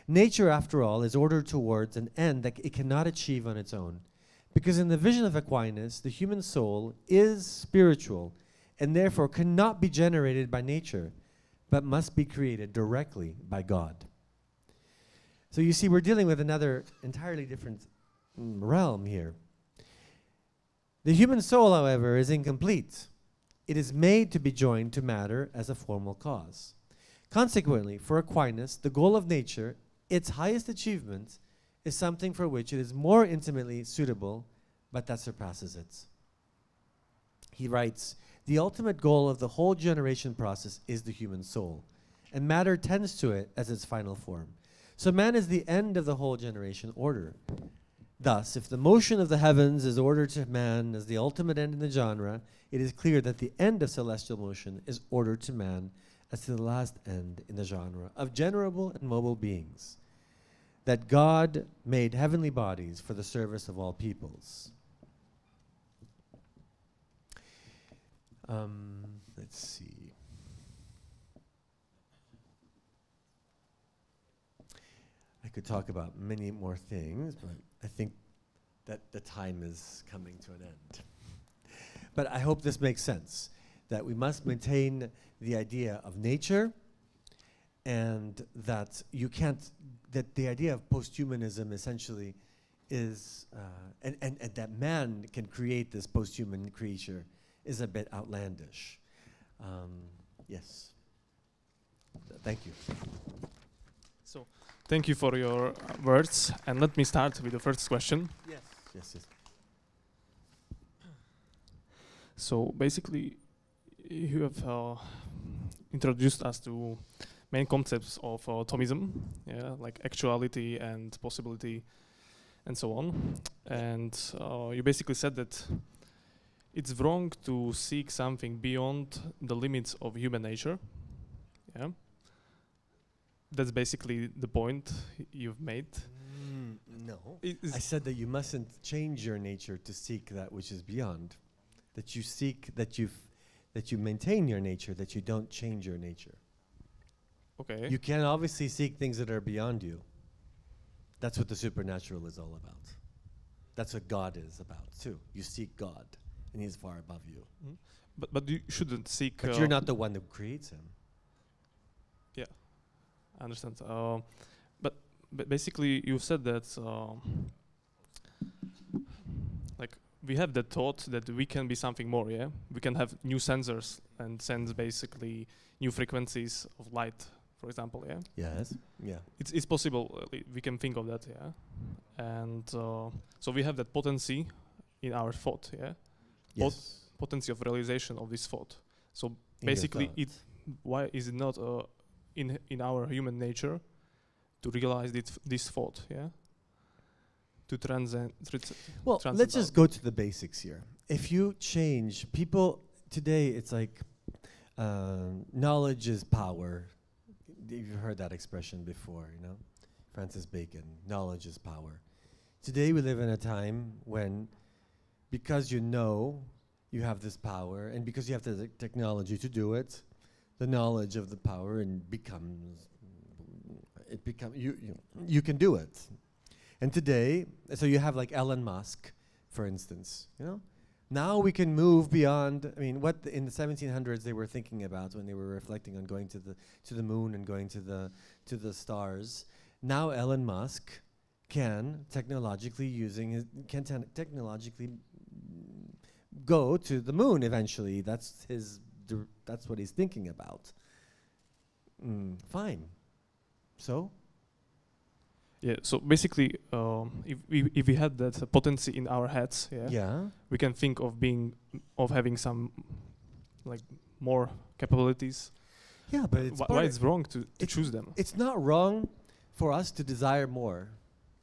Nature, after all, is ordered towards an end that it cannot achieve on its own, because in the vision of Aquinas, the human soul is spiritual and therefore cannot be generated by nature, but must be created directly by God. So you see, we're dealing with another entirely different realm here. The human soul, however, is incomplete. It is made to be joined to matter as a formal cause. Consequently, for Aquinas, the goal of nature, its highest achievement, is something for which it is more intimately suitable, but that surpasses it. He writes, the ultimate goal of the whole generation process is the human soul, and matter tends to it as its final form. So man is the end of the whole generation order. Thus, if the motion of the heavens is ordered to man as the ultimate end in the genre, it is clear that the end of celestial motion is ordered to man as to the last end in the genre of generable and mobile beings, that God made heavenly bodies for the service of all peoples. Let's see. I could talk about many more things, but I think that the time is coming to an end. But I hope this makes sense, that we must maintain the idea of nature, and that you can't, that the idea of posthumanism essentially is, and that man can create this posthuman creature is a bit outlandish. Yes. Thank you. So, thank you for your words, and let me start with the first question. Yes. Yes. Yes. So basically, you have introduced us to main concepts of Thomism, yeah, like actuality and possibility, and so on. And you basically said that it's wrong to seek something beyond the limits of human nature. Yeah, that's basically the point you've made. No, I said that you mustn't change your nature to seek that which is beyond. That you seek, that you maintain your nature, that you don't change your nature. Okay. You can obviously seek things that are beyond you. That's what the supernatural is all about. That's what God is about too. You seek God, and He's far above you. Mm. But you shouldn't seek. But you're not the one that creates Him. Yeah, I understand. But basically, you said that like we have the thought that we can be something more. Yeah, we can have new sensors and sense basically new frequencies of light, for example. Yeah. Yes. Yeah. It's possible. We can think of that. Yeah, and so we have that potency in our thought. Yeah. Yes. Potency of realization of this thought. So In basically, your why is it not in our human nature to realize this thought? Yeah. To transcend. Well, let's just go to the basics here. If you change people today, it's like knowledge is power. You've heard that expression before, you know, Francis Bacon. Knowledge is power. Today we live in a time when, because you know you have this power, and because you have the technology to do it, the knowledge of the power and you can do it. And today, so you have like Elon Musk, for instance, you know? Now we can move beyond, I mean, what in the 1700s they were thinking about when they were reflecting on going to the moon and going to the stars. Now Elon Musk can technologically go to the moon eventually. That's what he's thinking about. Fine. So? Yeah, so basically, if we had that potency in our heads, we can think of having some like more capabilities. Yeah, but it's why it's wrong to choose them? It's not wrong for us to desire more.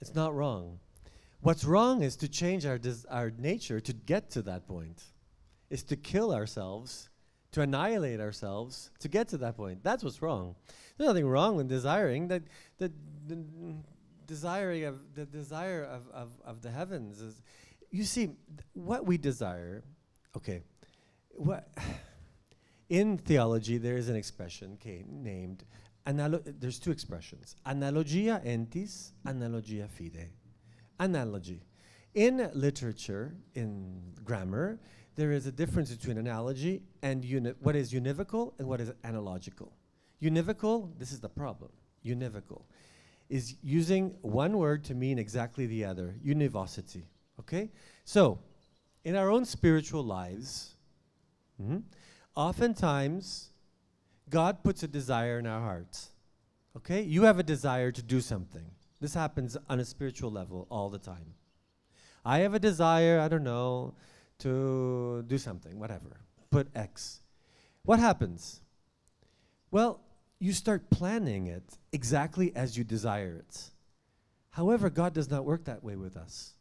It's not wrong. What's wrong is to change our nature to get to that point. Is to kill ourselves, to annihilate ourselves, to get to that point. That's what's wrong. There's nothing wrong with desiring that. The desire of the heavens is, you see, what we desire. Okay, what in theology there is an expression named there's two expressions: analogia entis, analogia fide. Analogy. In literature, in grammar, there is a difference between analogy and what is univocal and what is analogical. Univocal, this is the problem. Univocal is using one word to mean exactly the other. Univocity. Okay? So, in our own spiritual lives, oftentimes, God puts a desire in our hearts. Okay? You have a desire to do something. This happens on a spiritual level all the time. I have a desire, I don't know, to do something, whatever. Put X. What happens? Well, you start planning it exactly as you desire it. However, God does not work that way with us.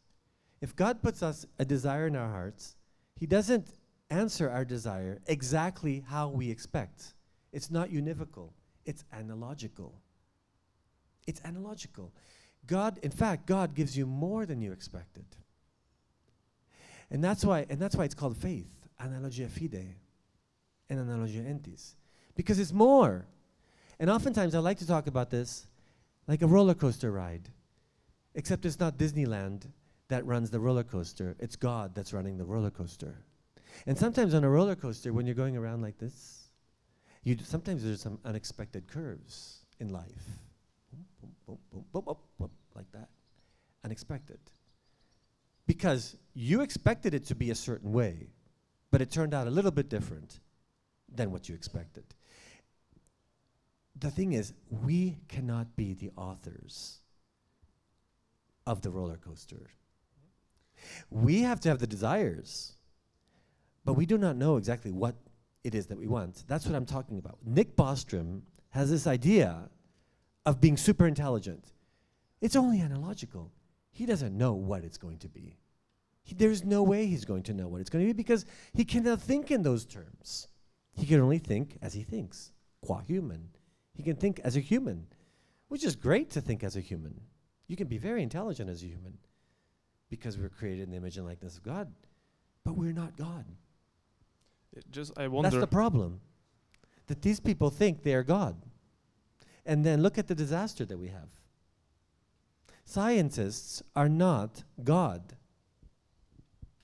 If God puts us a desire in our hearts, He doesn't answer our desire exactly how we expect. It's not univocal. It's analogical. It's analogical. In fact, God gives you more than you expected. And that's why it's called faith, analogia fide, and analogia entis. Because it's more. And oftentimes I like to talk about this like a roller coaster ride. Except it's not Disneyland that runs the roller coaster. It's God that's running the roller coaster. And sometimes on a roller coaster, when you're going around like this, sometimes there's some unexpected curves in life. Boom, boom, boom, boom, boom, like that. Unexpected. Because you expected it to be a certain way, but it turned out a little bit different than what you expected. The thing is, we cannot be the authors of the roller coaster. We have to have the desires, but we do not know exactly what it is that we want. That's what I'm talking about. Nick Bostrom has this idea of being super intelligent. It's only analogical. He doesn't know what it's going to be. There's no way he's going to know what it's going to be because he cannot think in those terms. He can only think as he thinks, qua human. He can think as a human, which is great to think as a human. You can be very intelligent as a human because we're created in the image and likeness of God, but we're not God. I wonder. That's the problem, that these people think they are God. And then look at the disaster that we have. Scientists are not God.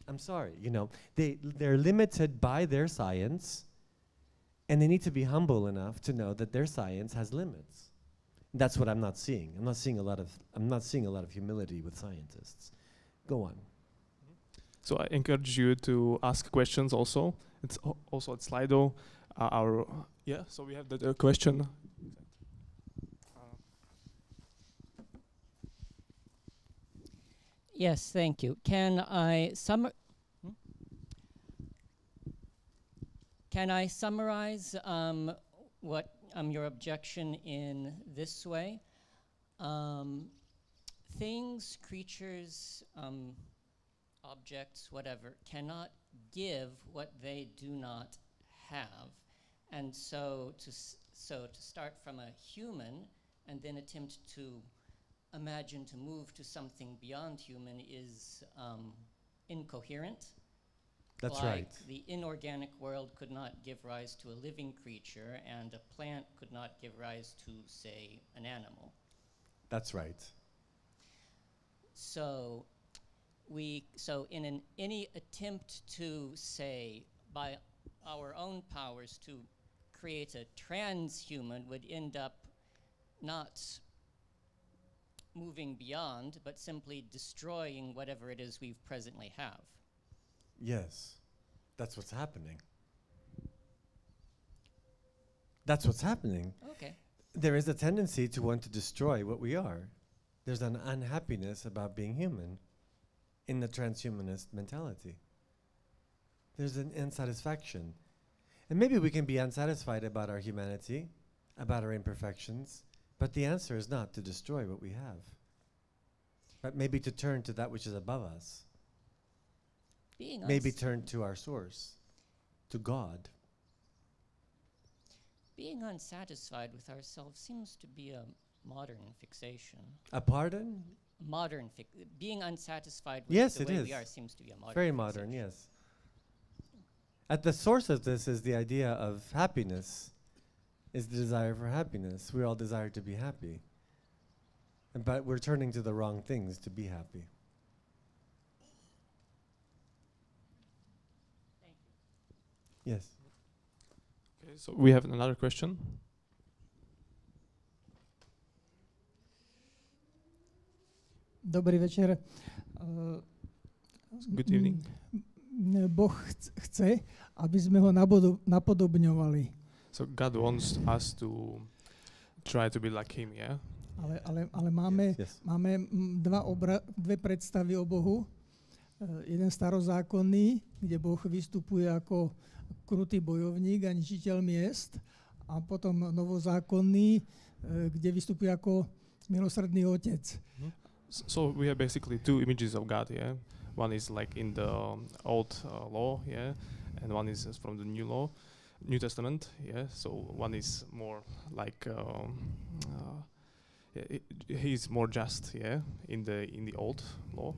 I'm sorry, they're limited by their science, and they need to be humble enough to know that their science has limits. That's what I'm not seeing. I'm not seeing a lot of humility with scientists. Go on. So I encourage you to ask questions also. It's also at Slido. So we have the question. Yes, thank you. Can I summarize what your objection in this way? Things, creatures, objects, whatever, cannot give what they do not have. And so to start from a human and then attempt to imagine to move to something beyond human is incoherent. That's Like right. the inorganic world could not give rise to a living creature, and a plant could not give rise to, say, an animal. That's right. So in any attempt to, say, by our own powers to create a transhuman would end up not moving beyond, but simply destroying whatever it is we presently have. Yes. That's what's happening. That's what's happening. Okay. There is a tendency to want to destroy what we are. There's an unhappiness about being human in the transhumanist mentality. There's an insatisfaction. And maybe we can be unsatisfied about our humanity, about our imperfections, but the answer is not to destroy what we have, but maybe to turn to that which is above us. Maybe turn to our source, to God. Being unsatisfied with ourselves seems to be a modern fixation. A pardon? Being unsatisfied with Yes, the it way is. we are seems to be a modern Very fixation. modern, yes. At the source of this is the idea of happiness, is the desire for happiness. We all desire to be happy. But we're turning to the wrong things to be happy. Thank you. Yes. Okay, so we have another question. Dobrý večer. Good evening. Boh chce, aby sme ho napodobňovali. So God wants us to try to be like him, yeah? Ale máme, Yes. máme dve predstavy o Bohu. Jeden starozákonný, kde Boh vystupuje ako krutý bojovník a ničiteľ miest. A potom novozákonný, kde vystupuje ako milosrdný otec. So we have basically two images of God, yeah? One is like in the old law, yeah? And one is from the New Testament, yeah? So one is more like he's more just, yeah, in the old law.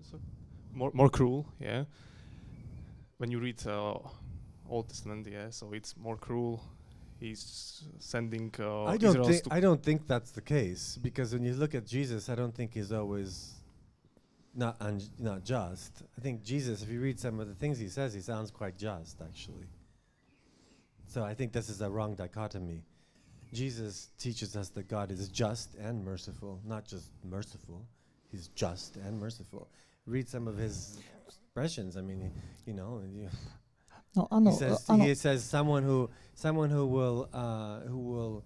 So more cruel, yeah. When you read Old Testament, yeah, so it's more cruel. He's sending I don't think that's the case, because when you look at Jesus, I don't think he's always not just. I think Jesus, if you read some of the things he says, he sounds quite just, actually. So I think this is a wrong dichotomy. Jesus teaches us that God is just and merciful, not just merciful. He's just and merciful. Read some of his expressions. I mean, No, áno, he says someone who will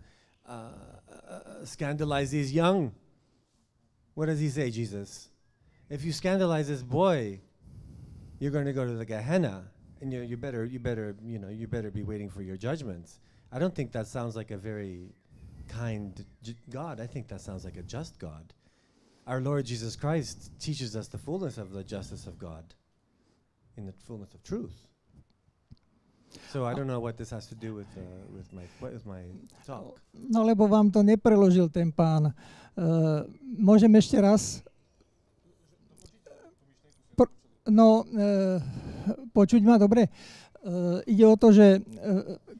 scandalize these young. What does he say, Jesus? If you scandalize this boy, you're going to go to the Gehenna, and you better be waiting for your judgments. I don't think that sounds like a very kind God. I think that sounds like a just God. Our Lord Jesus Christ teaches us the fullness of the justice of God in the fullness of truth. So I don't know what this has to do with my talk. No, lebo vám to nepreložil ten pán. Môžem ešte raz? Počuť ma dobre? Ide o to, že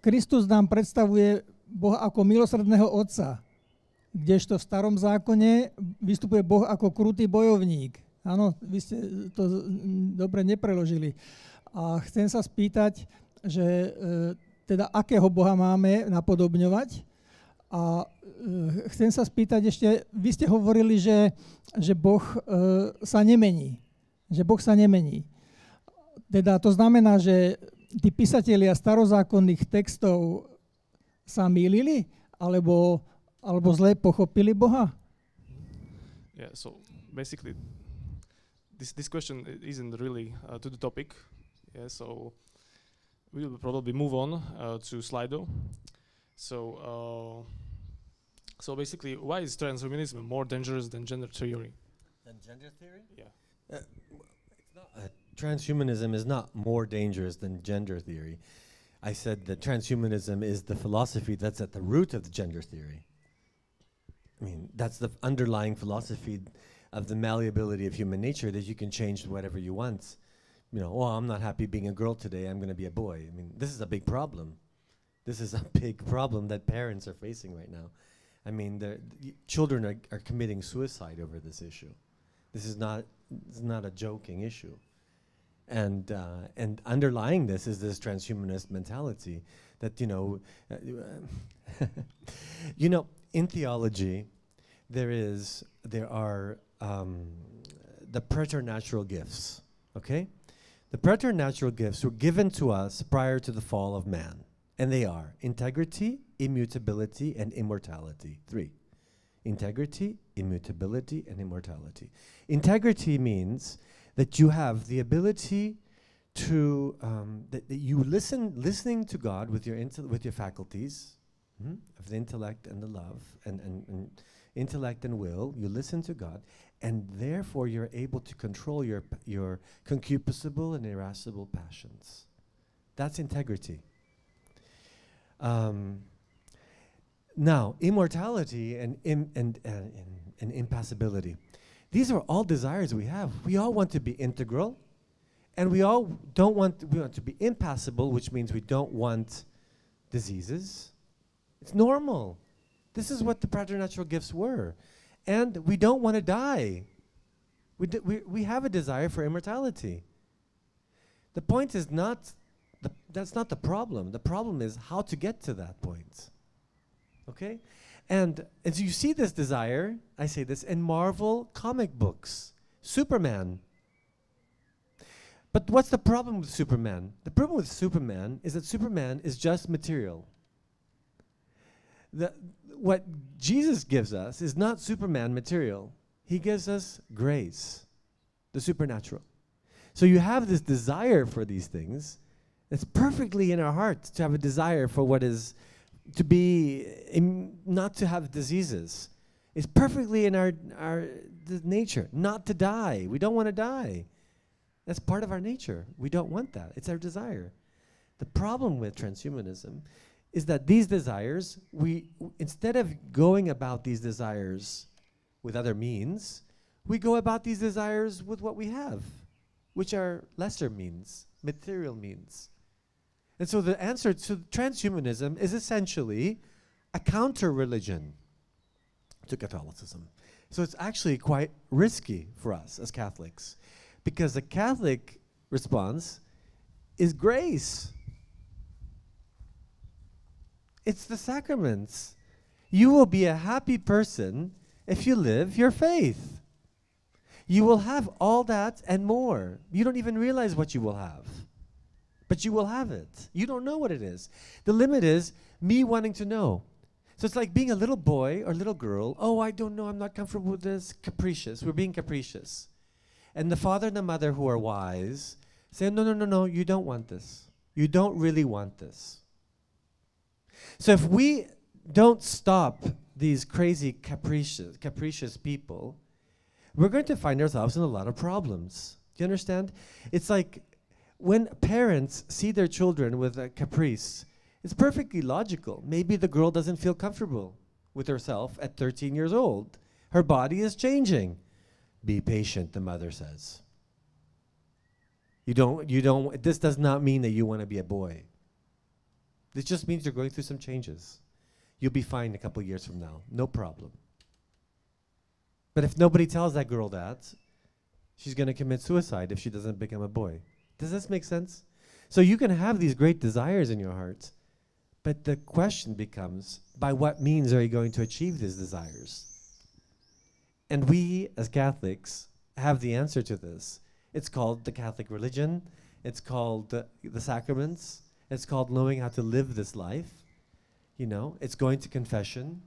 Kristus nám predstavuje Boha ako milosrdného otca, kdežto v starom zákone vystupuje Boh ako krutý bojovník. Áno, vy ste to dobre nepreložili. A chcem sa spýtať, že teda akého Boha máme napodobňovať. A chcem sa spýtať ešte, vy ste hovorili, že Boh sa nemení. Že Boh sa nemení. Teda to znamená, že tí písatelia starozákonných textov sa mýlili, alebo zle pochopili Boha? Yeah, so basically this question isn't really to the topic. Yeah, so we will probably move on to Slido. So basically, why is transhumanism more dangerous than gender theory? Than gender theory? Yeah. Transhumanism is not more dangerous than gender theory. I said that transhumanism is the philosophy that's at the root of the gender theory. I mean, that's the underlying philosophy of the malleability of human nature that you can change whatever you want. You know, oh, I'm not happy being a girl today, I'm going to be a boy. I mean, this is a big problem. This is a big problem that parents are facing right now. I mean, the children are committing suicide over this issue. This is not a joking issue. And underlying this is this transhumanist mentality that, you know, you know, in theology, there are the preternatural gifts, okay? The preternatural gifts were given to us prior to the fall of man, and they are integrity, immutability, and immortality. 3. Integrity, immutability, and immortality. Integrity means that you have the ability to that you listening to God with your faculties of the intellect and the love and intellect and will. You listen to God, and therefore you're able to control your concupiscible and irascible passions. That's integrity. Now, immortality and impassibility. These are all desires we have. We all want to be integral, and we want to be impassible, which means we don't want diseases. It's normal. This is what the preternatural gifts were. And we don't want to die. We have a desire for immortality. The point is not, that's not the problem. The problem is how to get to that point. Okay? And as you see this desire, I say this, in Marvel comic books. Superman. But what's the problem with Superman? The problem with Superman is that Superman is just material. What Jesus gives us is not Superman material. He gives us grace, the supernatural. So you have this desire for these things. It's perfectly in our hearts to have a desire for what is to be, not to have diseases. It's perfectly in our nature, not to die. We don't want to die. That's part of our nature. We don't want that. It's our desire. The problem with transhumanism is that these desires, instead of going about these desires with other means, we go about these desires with what we have, which are lesser means, material means. And so the answer to transhumanism is essentially a counter-religion to Catholicism. So it's actually quite risky for us as Catholics, because the Catholic response is grace. It's the sacraments. You will be a happy person if you live your faith. You will have all that and more. You don't even realize what you will have. But you will have it. You don't know what it is. The limit is me wanting to know. So it's like being a little boy or little girl. Oh, I don't know. I'm not comfortable with this. Capricious. We're being capricious. And the father and the mother who are wise say, no, you don't want this. You don't really want this. So if we don't stop these crazy capricious people, we're going to find ourselves in a lot of problems. Do you understand? It's like when parents see their children with a caprice, it's perfectly logical. Maybe the girl doesn't feel comfortable with herself at 13 years old. Her body is changing. Be patient, the mother says. This does not mean that you want to be a boy. This just means you're going through some changes. You'll be fine a couple years from now. No problem. But if nobody tells that girl that, she's going to commit suicide if she doesn't become a boy. Does this make sense? So you can have these great desires in your heart, but the question becomes, by what means are you going to achieve these desires? And we, as Catholics, have the answer to this. It's called the Catholic religion. It's called the sacraments. It's called knowing how to live this life. You know, it's going to confession,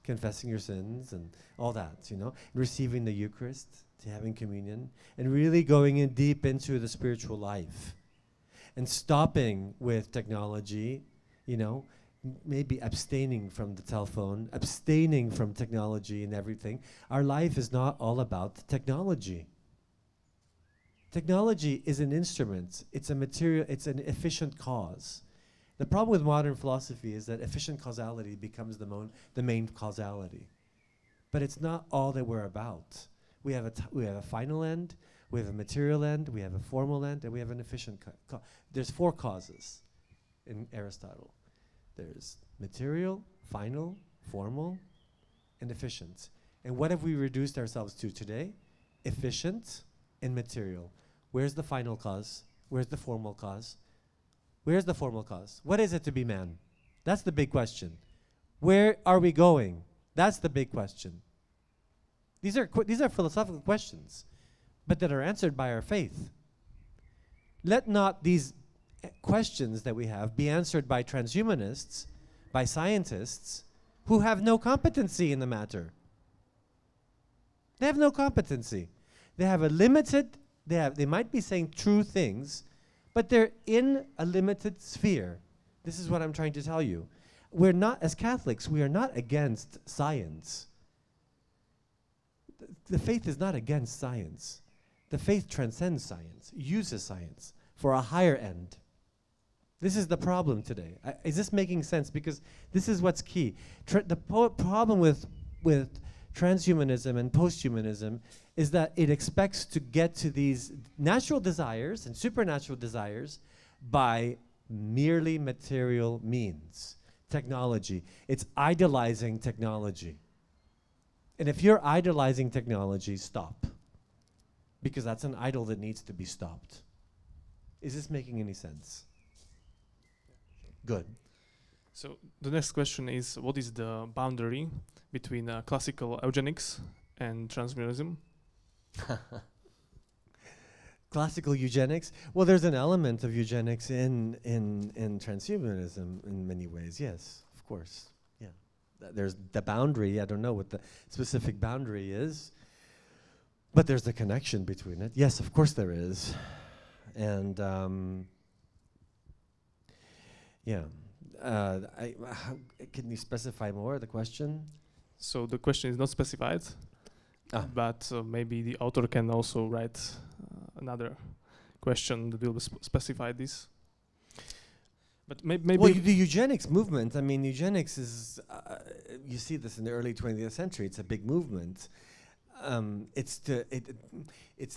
confessing your sins and all that, you know, receiving the Eucharist, to having communion, and really going in deep into the spiritual life. And stopping with technology, you know, maybe abstaining from the telephone, abstaining from technology and everything. Our life is not all about technology. Technology is an instrument. It's a material, it's an efficient cause. The problem with modern philosophy is that efficient causality becomes the main causality. But it's not all that we're about. We have a final end, we have a material end, we have a formal end, and we have an efficient there's 4 causes in Aristotle. There's material, final, formal, and efficient. And what have we reduced ourselves to today? Efficient and material. Where's the final cause? Where's the formal cause? Where's the formal cause? What is it to be man? That's the big question. Where are we going? That's the big question. These are philosophical questions, but that are answered by our faith. Let not these questions that we have be answered by transhumanists, by scientists, who have no competency in the matter. They have no competency. They have a limited, they might be saying true things, but they're in a limited sphere. This is what I'm trying to tell you. We're not, as Catholics, we are not against science. The faith is not against science. The faith transcends science, uses science for a higher end. This is the problem today. Is this making sense? Because this is what's key. The problem with transhumanism and posthumanism is that it expects to get to these natural desires and supernatural desires by merely material means. Technology. It's idolizing technology. And if you're idolizing technology, stop. Because that's an idol that needs to be stopped. Is this making any sense? Good. So the next question is, what is the boundary between classical eugenics and transhumanism? Classical eugenics? Well, there's an element of eugenics in transhumanism in many ways, yes, of course. Yeah. There's the boundary, I don't know what the specific boundary is, but there's a connection between it. Yes, of course there is. And yeah. Can you specify more the question? So the question is not specified, but maybe the author can also write another question that will specify this. But maybe well, the eugenics movement, I mean, eugenics is, you see this in the early 20th century, it's a big movement. It's the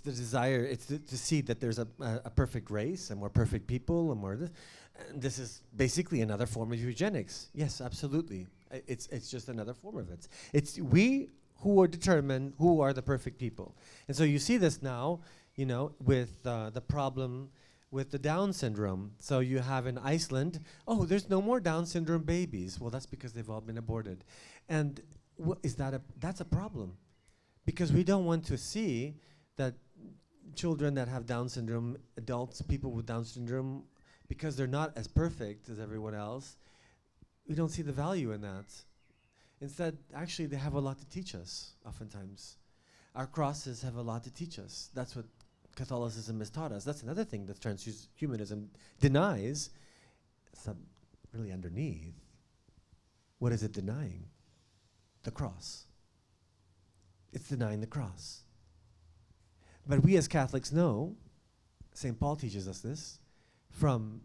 desire, it's to see that there's a perfect race and more perfect people and more this is basically another form of eugenics. Yes, absolutely. It's just another form of it. It's we who are determined who are the perfect people. And so you see this now, you know, with the problem with the Down syndrome. So you have in Iceland, oh, there's no more Down syndrome babies. Well, that's because they've all been aborted. And that's a problem. Because we don't want to see that children that have Down syndrome, adults, people with Down syndrome, because they're not as perfect as everyone else, we don't see the value in that. Instead, actually, they have a lot to teach us, oftentimes. Our crosses have a lot to teach us. That's what Catholicism has taught us. That's another thing that transhumanism denies. Really underneath, what is it denying? The cross. It's denying the cross. But we as Catholics know, St. Paul teaches us this, from,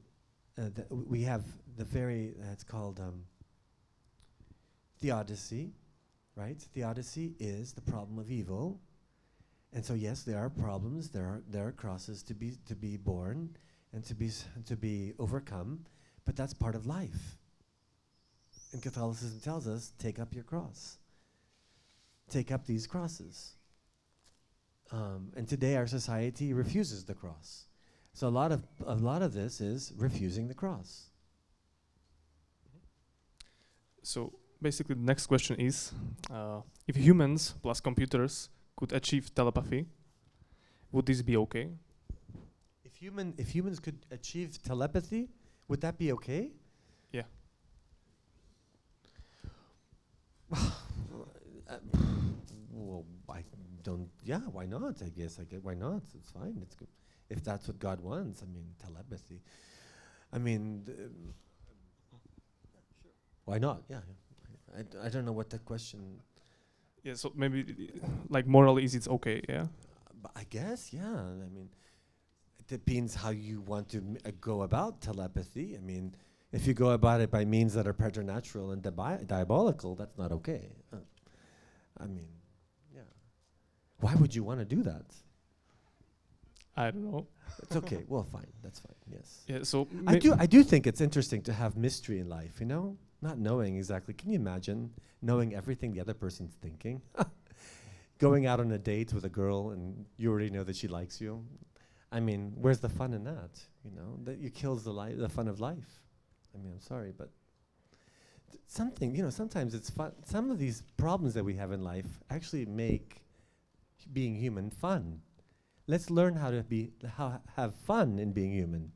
we have the very, it's called theodicy, right? Theodicy is the problem of evil. And so yes, there are problems, there are crosses to be borne and to be overcome, but that's part of life. And Catholicism tells us, take up your cross. Take up these crosses. And today our society refuses the cross. So a lot of this is refusing the cross. So basically the next question is, if humans plus computers could achieve telepathy, would this be okay? If humans could achieve telepathy, would that be okay? Yeah. Well, I don't. Yeah, why not? I guess why not? It's fine. It's good if that's what God wants. I mean, telepathy. I mean, sure. Why not? Yeah. I don't know what that question. Yeah. So maybe, like morally, is it okay? Yeah. But I guess, yeah. I mean, it depends how you want to go about telepathy. I mean, if you go about it by means that are preternatural and diabolical, that's not okay. I mean, yeah. Why would you want to do that? I don't know. It's okay. Well, fine. That's fine. Yes. Yeah, so I do think it's interesting to have mystery in life, you know? Not knowing exactly. Can you imagine knowing everything the other person's thinking? Going out on a date with a girl and you already know that she likes you. I mean, where's the fun in that? You know, that you kills the fun of life. I mean, I'm sorry, but something, you know, sometimes it's fun. Some of these problems that we have in life actually make being human fun. Let's learn how to have fun in being human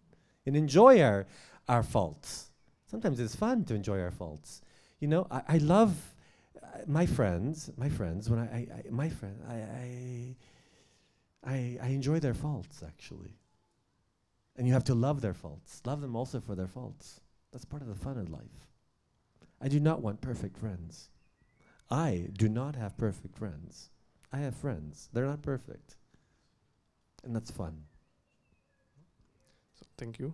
and enjoy our faults. Sometimes it's fun to enjoy our faults. You know, I love my friends. When I enjoy their faults, actually. And you have to love their faults. Love them also for their faults. That's part of the fun of life. I do not want perfect friends. I do not have perfect friends. I have friends. They're not perfect. And that's fun. So thank you.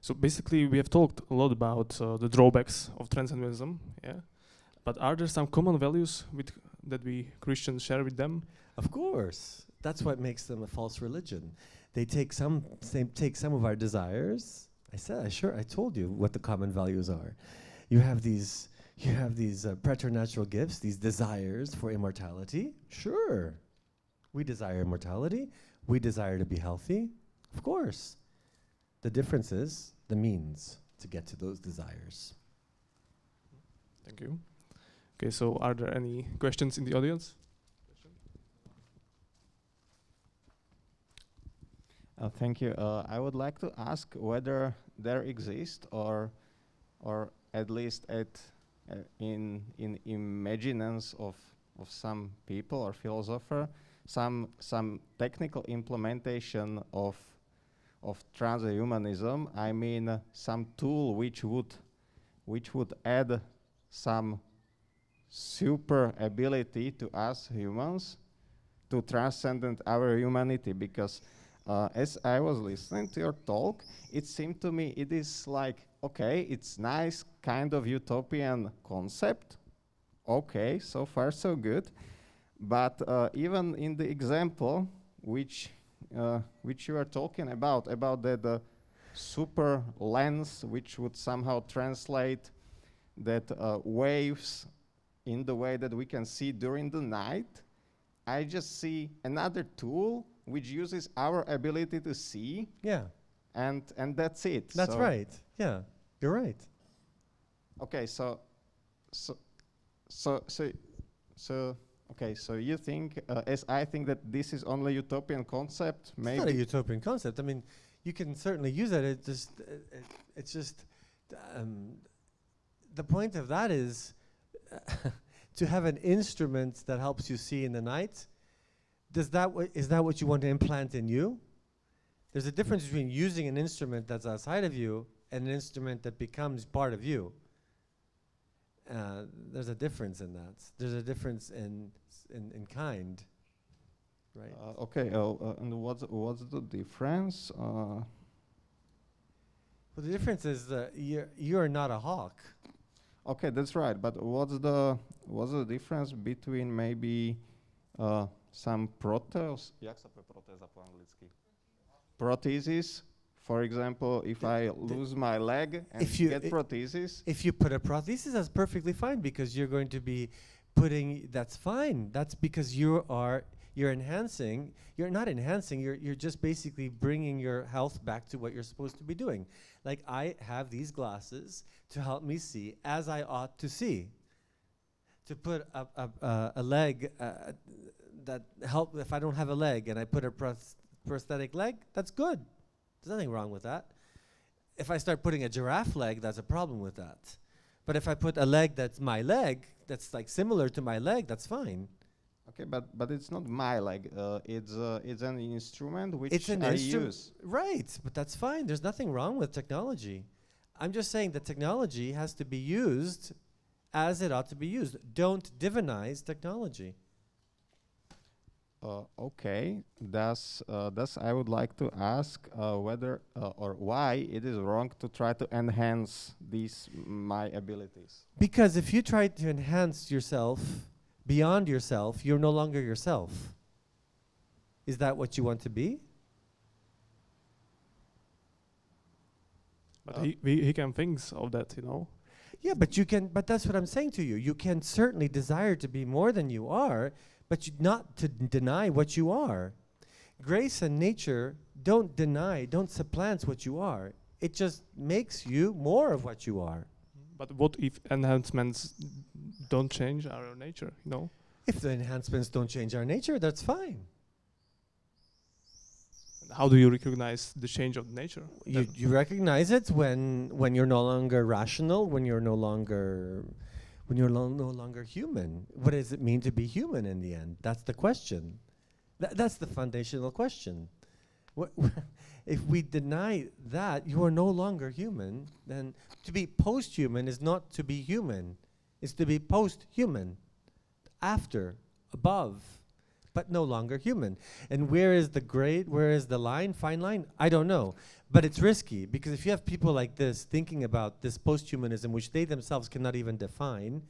So basically, we have talked a lot about the drawbacks of transhumanism, yeah. But are there some common values that we Christians share with them? Of course. That's what makes them a false religion. They take some of our desires. I told you what the common values are. You have these preternatural gifts, these desires for immortality. Sure. We desire immortality. We desire to be healthy. Of course. The difference is the means to get to those desires. Thank you. Okay, so are there any questions in the audience? Thank you. I would like to ask whether there exists, or at least in imaginings of some people or philosopher, some technical implementation of transhumanism. I mean, some tool which would add some super ability to us humans to transcend our humanity, because as I was listening to your talk, it seemed to me it is like, okay, it's nice kind of utopian concept. Okay, so far so good. But even in the example which you are talking about the super lens, which would somehow translate that waves in the way that we can see during the night, I just see another tool which uses our ability to see. Yeah. And that's it. That's right. Yeah, you're right. Okay, so you think, as I think, that this is only utopian concept? Maybe it's not a utopian concept. I mean, you can certainly use it. It's just the point of that is to have an instrument that helps you see in the night. Is that what you want to implant in you? There's a difference between using an instrument that's outside of you and an instrument that becomes part of you. There's a difference in that. There's a difference in kind, right? Okay. And what's the difference? Well, the difference is that you're not a hawk. Okay, that's right. But what's the difference between maybe some proteos? Jak sa povie protéza po anglicky? Prosthesis. For example, if I lose my leg and get prosthesis. If you put a prosthesis, that's perfectly fine, because you're going to be putting. That's fine. That's because you're enhancing. You're not enhancing. You're just basically bringing your health back to what you're supposed to be doing. Like, I have these glasses to help me see as I ought to see. To put a leg that help if I don't have a leg and I put a prosthetic leg, that's good. There's nothing wrong with that. If I start putting a giraffe leg, that's a problem with that. But if I put a leg that's my leg, that's like similar to my leg, that's fine. Okay, but it's not my leg. It's an instrument which I use. Right, but that's fine. There's nothing wrong with technology. I'm just saying that technology has to be used as it ought to be used. Don't divinize technology. Okay. Thus, I would like to ask whether or why it is wrong to try to enhance my abilities. Because if you try to enhance yourself beyond yourself, you're no longer yourself. Is that what you want to be? But he can think of that, you know. Yeah, but you can. But that's what I'm saying to you. You can certainly desire to be more than you are, but not to deny what you are. Grace and nature don't deny, don't supplant what you are. It just makes you more of what you are. But what if enhancements don't change our nature, you know? If the enhancements don't change our nature, that's fine. How do you recognize the change of nature? You recognize it when you're no longer rational, when you're no longer human. What does it mean to be human in the end? That's the question. That's the foundational question. If we deny that, you are no longer human, then to be post-human is not to be human. It's to be post-human, after, above, but no longer human. And where is the grade, where is the line, fine line? I don't know. But it's risky, because if you have people like this thinking about this post-humanism, which they themselves cannot even define,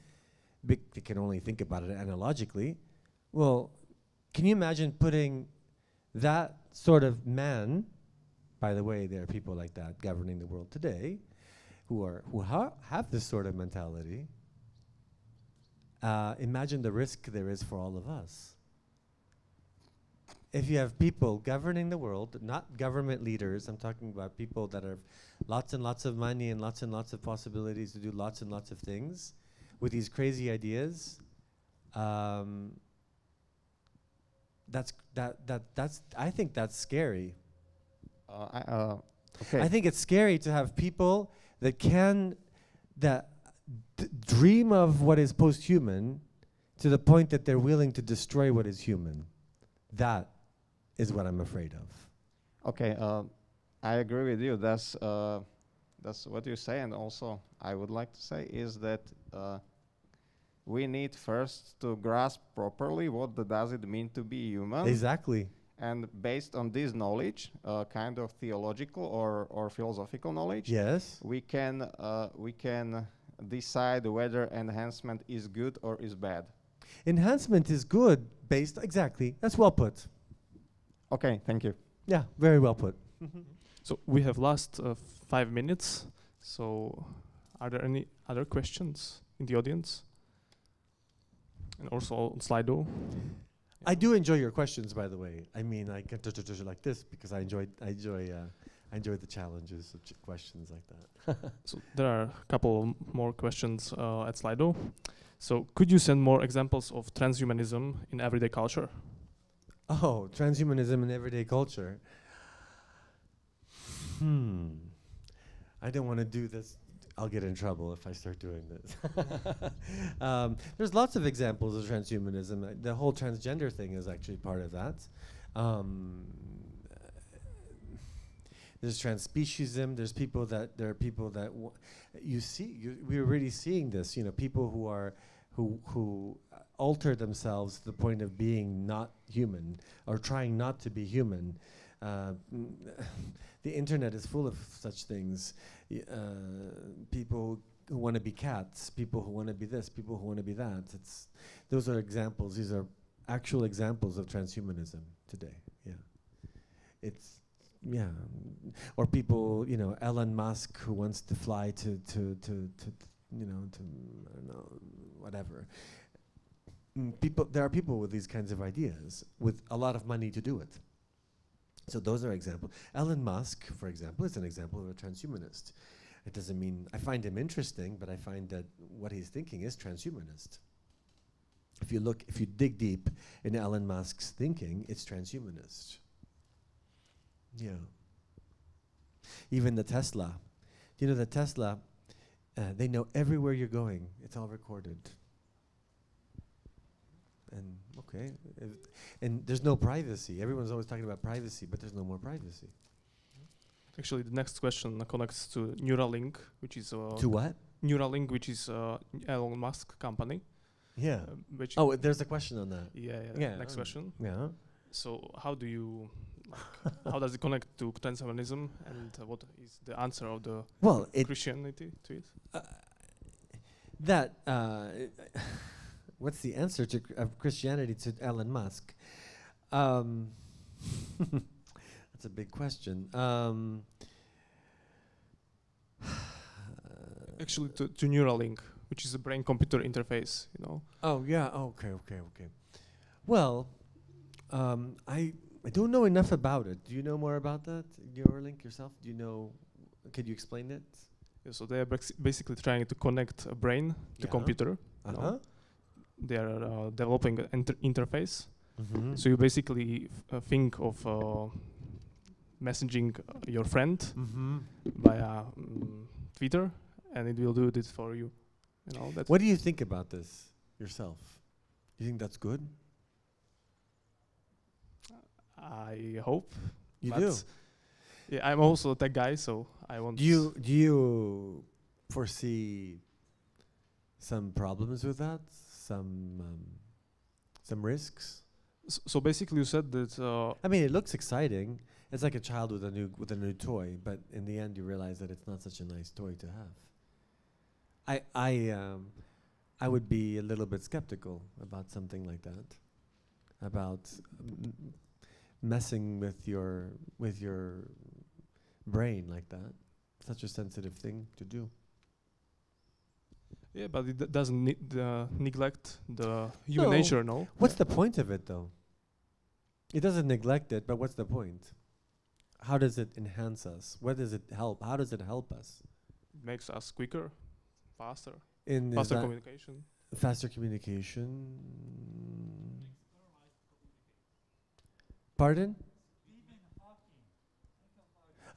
they can only think about it analogically, well, can you imagine putting that sort of man, by the way, there are people like that governing the world today, who have this sort of mentality. Imagine the risk there is for all of us. If you have people governing the world, not government leaders, I'm talking about people that have lots and lots of money and lots of possibilities to do lots and lots of things with these crazy ideas, I think that's scary. Okay. I think it's scary to have people that dream of what is post-human to the point that they're willing to destroy what is human. That is what I'm afraid of. Okay, I agree with you. That's what you say, and also I would like to say is that we need first to grasp properly what does it mean to be human. Exactly. And based on this knowledge, kind of theological or philosophical knowledge, yes, we can decide whether enhancement is good or is bad. Enhancement is good based, exactly. That's well put. Okay, thank you. Yeah, very well put. So we have last 5 minutes. So are there any other questions in the audience? And also on Slido. I do enjoy your questions, by the way. I mean, I get to like this because I enjoy the challenges of questions like that. So there are a couple more questions at Slido. So could you send more examples of transhumanism in everyday culture? Oh, transhumanism in everyday culture. I don't want to do this. I'll get in trouble if I start doing this. There's lots of examples of transhumanism. The whole transgender thing is actually part of that. There's transspeciesism. There are people that we're already seeing this. You know, people who alter themselves to the point of being not human or trying not to be human. The internet is full of such things. People who want to be cats, people who want to be this, people who want to be that. Those are examples. These are actual examples of transhumanism today. Yeah, or people, you know, Elon Musk who wants to fly to I don't know, whatever. There are people with these kinds of ideas with a lot of money to do it. So those are examples. Elon Musk, for example, is an example of a transhumanist. It doesn't mean I find him interesting, but I find that what he's thinking is transhumanist. If you dig deep in Elon Musk's thinking, it's transhumanist. Yeah. Even the Tesla. You know, the Tesla, they know everywhere you're going. It's all recorded. And okay, and there's no privacy. Everyone's always talking about privacy, but there's no more privacy. Actually, the next question connects to Neuralink, which is to what? Neuralink, which is Elon Musk company. Yeah. Which there's a question on that. Yeah. Next question. Yeah. So how do you, how does it connect to transhumanism, and what is the answer of the Christianity to it? What's the answer of Christianity to Elon Musk? That's a big question. Actually, to Neuralink, which is a brain-computer interface, Oh yeah. Okay. Well, I don't know enough about it. Do you know more about that, Neuralink yourself? Do you know? Could you explain it? Yeah, so they are basically trying to connect a brain to computer. They are developing an interface. Mm-hmm. So you basically think of messaging your friend via Twitter, and it will do this for you. That's What do you think about this yourself? You think that's good? I hope. You but do? Yeah, I'm also a tech guy, so I want. Do you foresee some problems with that? Some risks? So basically, you said that. I mean, it looks exciting. It's like a child with a new toy, but in the end, you realize that it's not such a nice toy to have. I would be a little bit skeptical about something like that, about messing with your brain like that. Such a sensitive thing to do. Yeah, but it doesn't neglect the human nature, no? What's the point of it, though? It doesn't neglect it, but what's the point? How does it enhance us? What does it help? How does it help us? It makes us quicker, faster, In faster communication. faster communication. Pardon?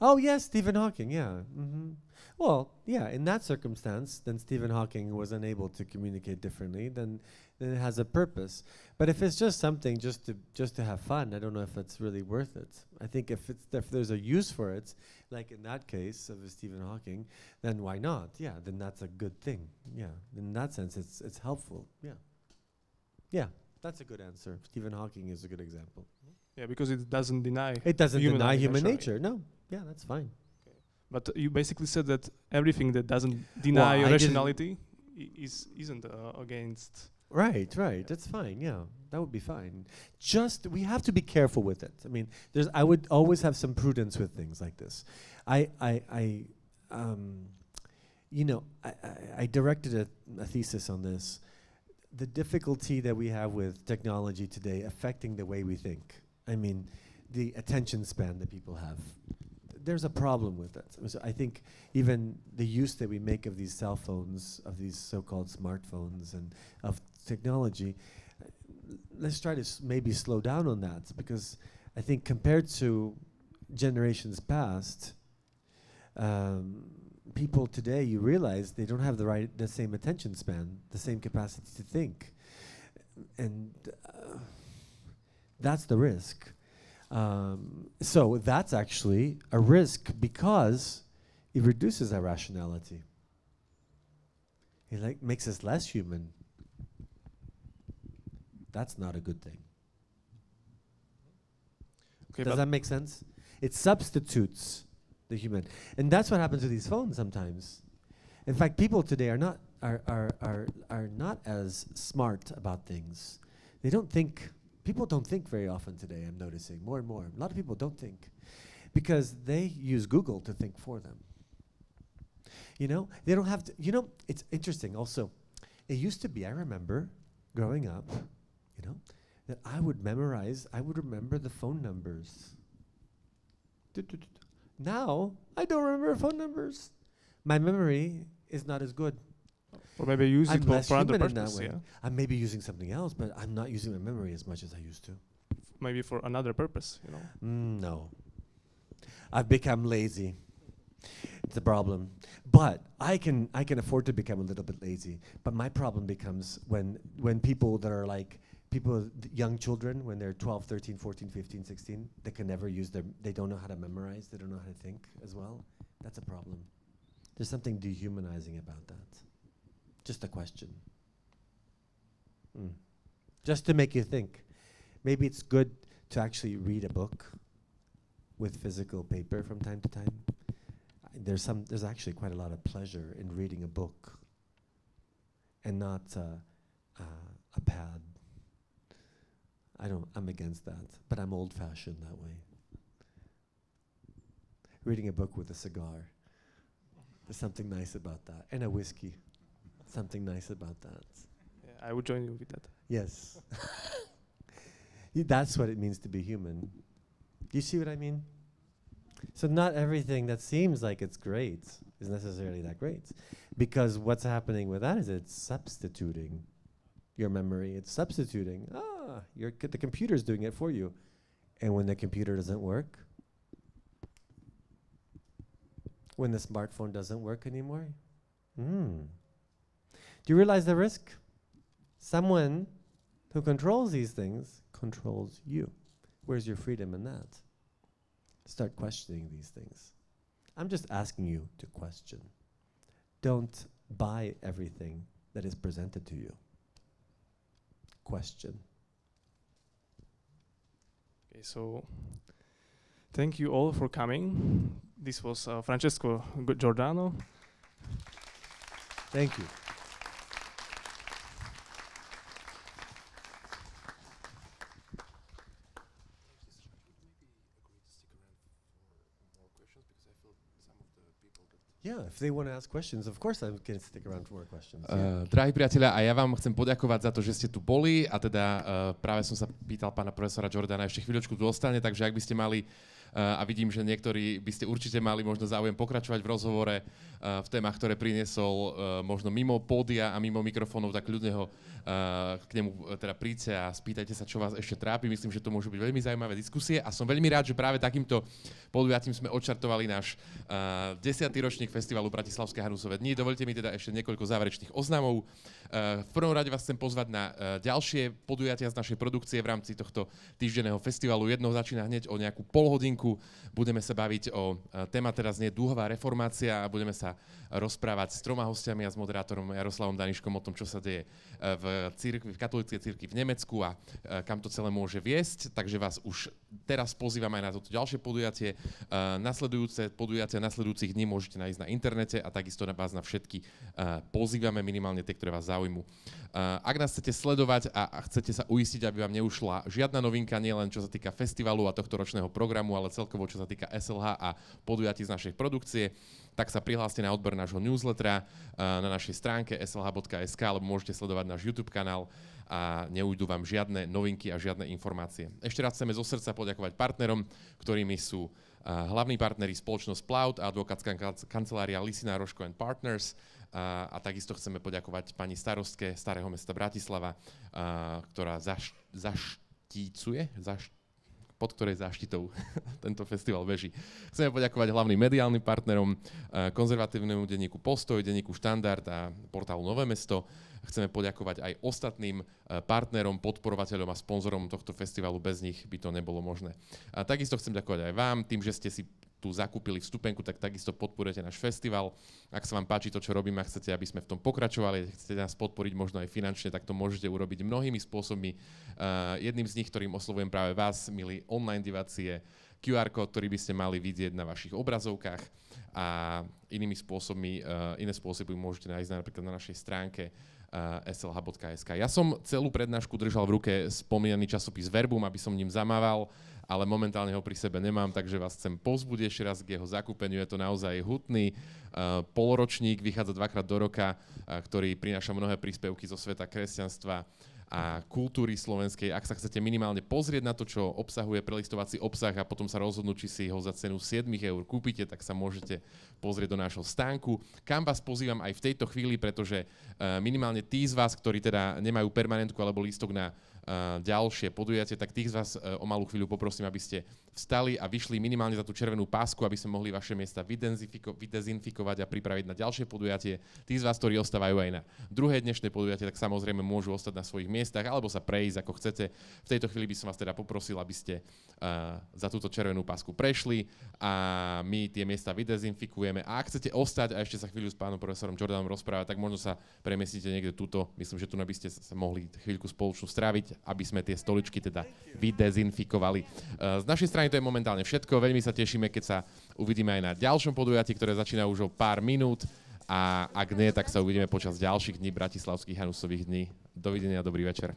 Oh yes, Stephen Hawking. Yeah. Mm-hmm. Well, yeah. In that circumstance, then Stephen Hawking was unable to communicate differently. Then it has a purpose. But if it's just something just to have fun, I don't know if it's really worth it. I think if there's a use for it, like in that case of Stephen Hawking, then why not? Yeah. Then that's a good thing. Yeah. In that sense, it's helpful. Yeah. Yeah. That's a good answer. Stephen Hawking is a good example. Yeah, because it doesn't deny. It doesn't deny human nature. nature. No. Yeah, that's fine. Okay. But you basically said that everything that doesn't deny rationality isn't against. Right. That's fine. Yeah, that would be fine. Just we have to be careful with it. I mean, I would always have some prudence with things like this. I directed a thesis on this. The difficulty that we have with technology today affecting the way we think. I mean, the attention span that people have. There's a problem with it. So I think even the use that we make of these cell phones, of these so-called smartphones and of technology, let's try to maybe slow down on that, because I think compared to generations past, people today, you realize they don't have the same attention span, the same capacity to think. And that's the risk. So that's actually a risk because it reduces our rationality. It makes us less human. That's not a good thing. Okay, does that make sense? It substitutes the human, and that's what happens with these phones sometimes. In fact, people today are not as smart about things. They don't think. People don't think very often today, I'm noticing, more and more. A lot of people don't think because they use Google to think for them. They don't have to, it's interesting also. It used to be, I remember growing up, that I would remember the phone numbers. Now, I don't remember phone numbers. My memory is not as good. Or maybe use it for other purposes. Yeah. I'm maybe using something else, but I'm not using my memory as much as I used to. Maybe for another purpose, No. I've become lazy. It's a problem. But I can afford to become a little bit lazy. But my problem becomes when people that are like young children, when they're 12, 13, 14, 15, 16, they can never they don't know how to memorize, they don't know how to think as well. That's a problem. There's something dehumanizing about that. Just a question. Just to make you think. Maybe it's good to actually read a book with physical paper from time to time. There's actually quite a lot of pleasure in reading a book and not a pad. I'm against that, but I'm old-fashioned that way. Reading a book with a cigar. There's something nice about that. And a whiskey. Something nice about that. Yeah, I would join you with that. Yes. That's what it means to be human. Do you see what I mean? So not everything that seems like it's great is necessarily that great. Because what's happening with that is it's substituting your memory. It's substituting. The computer's doing it for you. And when the computer doesn't work, when the smartphone doesn't work anymore, do you realize the risk? Someone who controls these things controls you. Where's your freedom in that? Start questioning these things. I'm just asking you to question. Don't buy everything that is presented to you. Question. Okay, so thank you all for coming. This was Francesco Giordano. Thank you. Yeah, if they want to ask questions, of course I can stick around for more questions. Drahí priatelia, a ja vám chcem poďakovať za to, že ste tu boli a teda práve som sa pýtal pána profesora Giordana, ešte chvíľočku tu ostane, takže ak by ste mali a vidím, že niektorí by ste určite mali možno záujem pokračovať v rozhovore v témach, ktoré priniesol možno mimo pódia a mimo mikrofónov, tak ľudne ho k nemu teda príďte a spýtajte sa, čo vás ešte trápi. Myslím, že to môžu byť veľmi zaujímavé diskusie a som veľmi rád, že práve takýmto podujatím sme odčartovali náš 10. ročník festivalu Bratislavské Hanusové dni. Dovolte mi teda ešte niekoľko záverečných oznamov. V prvom rade vás chcem pozvať na ďalšie podujatia z našej produkcie v rámci tohto týždenného festivalu. Jedno začína hneď o nejakú polhodinku. Budeme sa baviť o téma teraz nie dúhová reformácia a budeme sa rozprávať s 3 hostiami a s moderátorom Jaroslavom Daniškom o tom, čo sa deje v katolíckej cirkvi v Nemecku a kam to celé môže viesť. Takže vás už teraz pozývam aj na toto ďalšie podujatie. Nasledujúce podujatia nasledujúcich dní môžete nájsť na internete a takisto vás na všetky pozývame, minimálne tie, ktoré vás zaujímu. Ak nás chcete sledovať a chcete sa uistiť, aby vám neušla žiadna novinka, nielen čo sa týka festivalu a tohto ročného programu, ale celkovo čo sa týka SLH a podujatí z našej produkcie, tak sa prihláste na odber nášho newslettera na našej stránke slh.sk, alebo môžete sledovať náš YouTube kanál a neujdu vám žiadne novinky a žiadne informácie. Ešte raz chceme zo srdca poďakovať partnerom, ktorými sú hlavní partneri spoločnosť Plaut a advokátska kancelária Lisina Roško & Partners. A takisto chceme poďakovať pani starostke Starého mesta Bratislava, ktorá pod ktorej záštitou tento festival beží. Chceme poďakovať hlavným mediálnym partnerom, konzervatívnemu denníku Postoj, denníku Štandard a portálu Nové mesto. Chceme poďakovať aj ostatným partnerom, podporovateľom a sponzorom tohto festivalu. Bez nich by to nebolo možné. A takisto chcem ďakovať aj vám, tým, že ste si tu zakúpili vstupenku, tak takisto podporujete náš festival. Ak sa vám páči to, čo robíme a chcete, aby sme v tom pokračovali, chcete nás podporiť možno aj finančne, tak to môžete urobiť mnohými spôsobmi. Jedným z nich, ktorým oslovujem práve vás, milí online diváci, je QR kód, ktorý by ste mali vidieť na vašich obrazovkách a iné spôsoby môžete nájsť napríklad na našej stránke slh.sk. Ja som celú prednášku držal v ruke spomínaný časopis Verbum, aby som ním zamával, ale momentálne ho pri sebe nemám, takže vás chcem povzbudiť ešte raz k jeho zakúpeniu. Je to naozaj hutný poloročník, vychádza 2-krát do roka, ktorý prináša mnohé príspevky zo sveta kresťanstva a kultúry slovenskej. Ak sa chcete minimálne pozrieť na to, čo obsahuje prelistovací obsah a potom sa rozhodnúť, či si ho za cenu 7 eur kúpite, tak sa môžete pozrieť do nášho stánku. Kam vás pozývam aj v tejto chvíli, pretože minimálne tí z vás, ktorí teda nemajú permanentku alebo lístok na ďalšie podujatie, tak tých z vás o malú chvíľu poprosím, aby ste vstali a vyšli minimálne za tú červenú pásku, aby sme mohli vaše miesta vydezinfikovať a pripraviť na ďalšie podujatie. Tí z vás, ktorí ostávajú aj na druhé dnešné podujatie, tak samozrejme môžu ostať na svojich miestach alebo sa prejsť ako chcete. V tejto chvíli by som vás teda poprosil, aby ste za túto červenú pásku prešli a my tie miesta vydezinfikujeme. A ak chcete ostať a ešte sa chvíľu s pánom profesorom Giordanom rozprávať, tak možno sa premiestnite niekde tuto. Myslím, že tu by ste sa mohli chvíľku spoločnú stráviť, aby sme tie stoličky teda vydezinfikovali. Z našej strany to je momentálne všetko. Veľmi sa tešíme, keď sa uvidíme aj na ďalšom podujatí, ktoré začína už o pár minút. a ak nie, tak sa uvidíme počas ďalších dní bratislavských Janusových dní. Dovidenia, dobrý večer.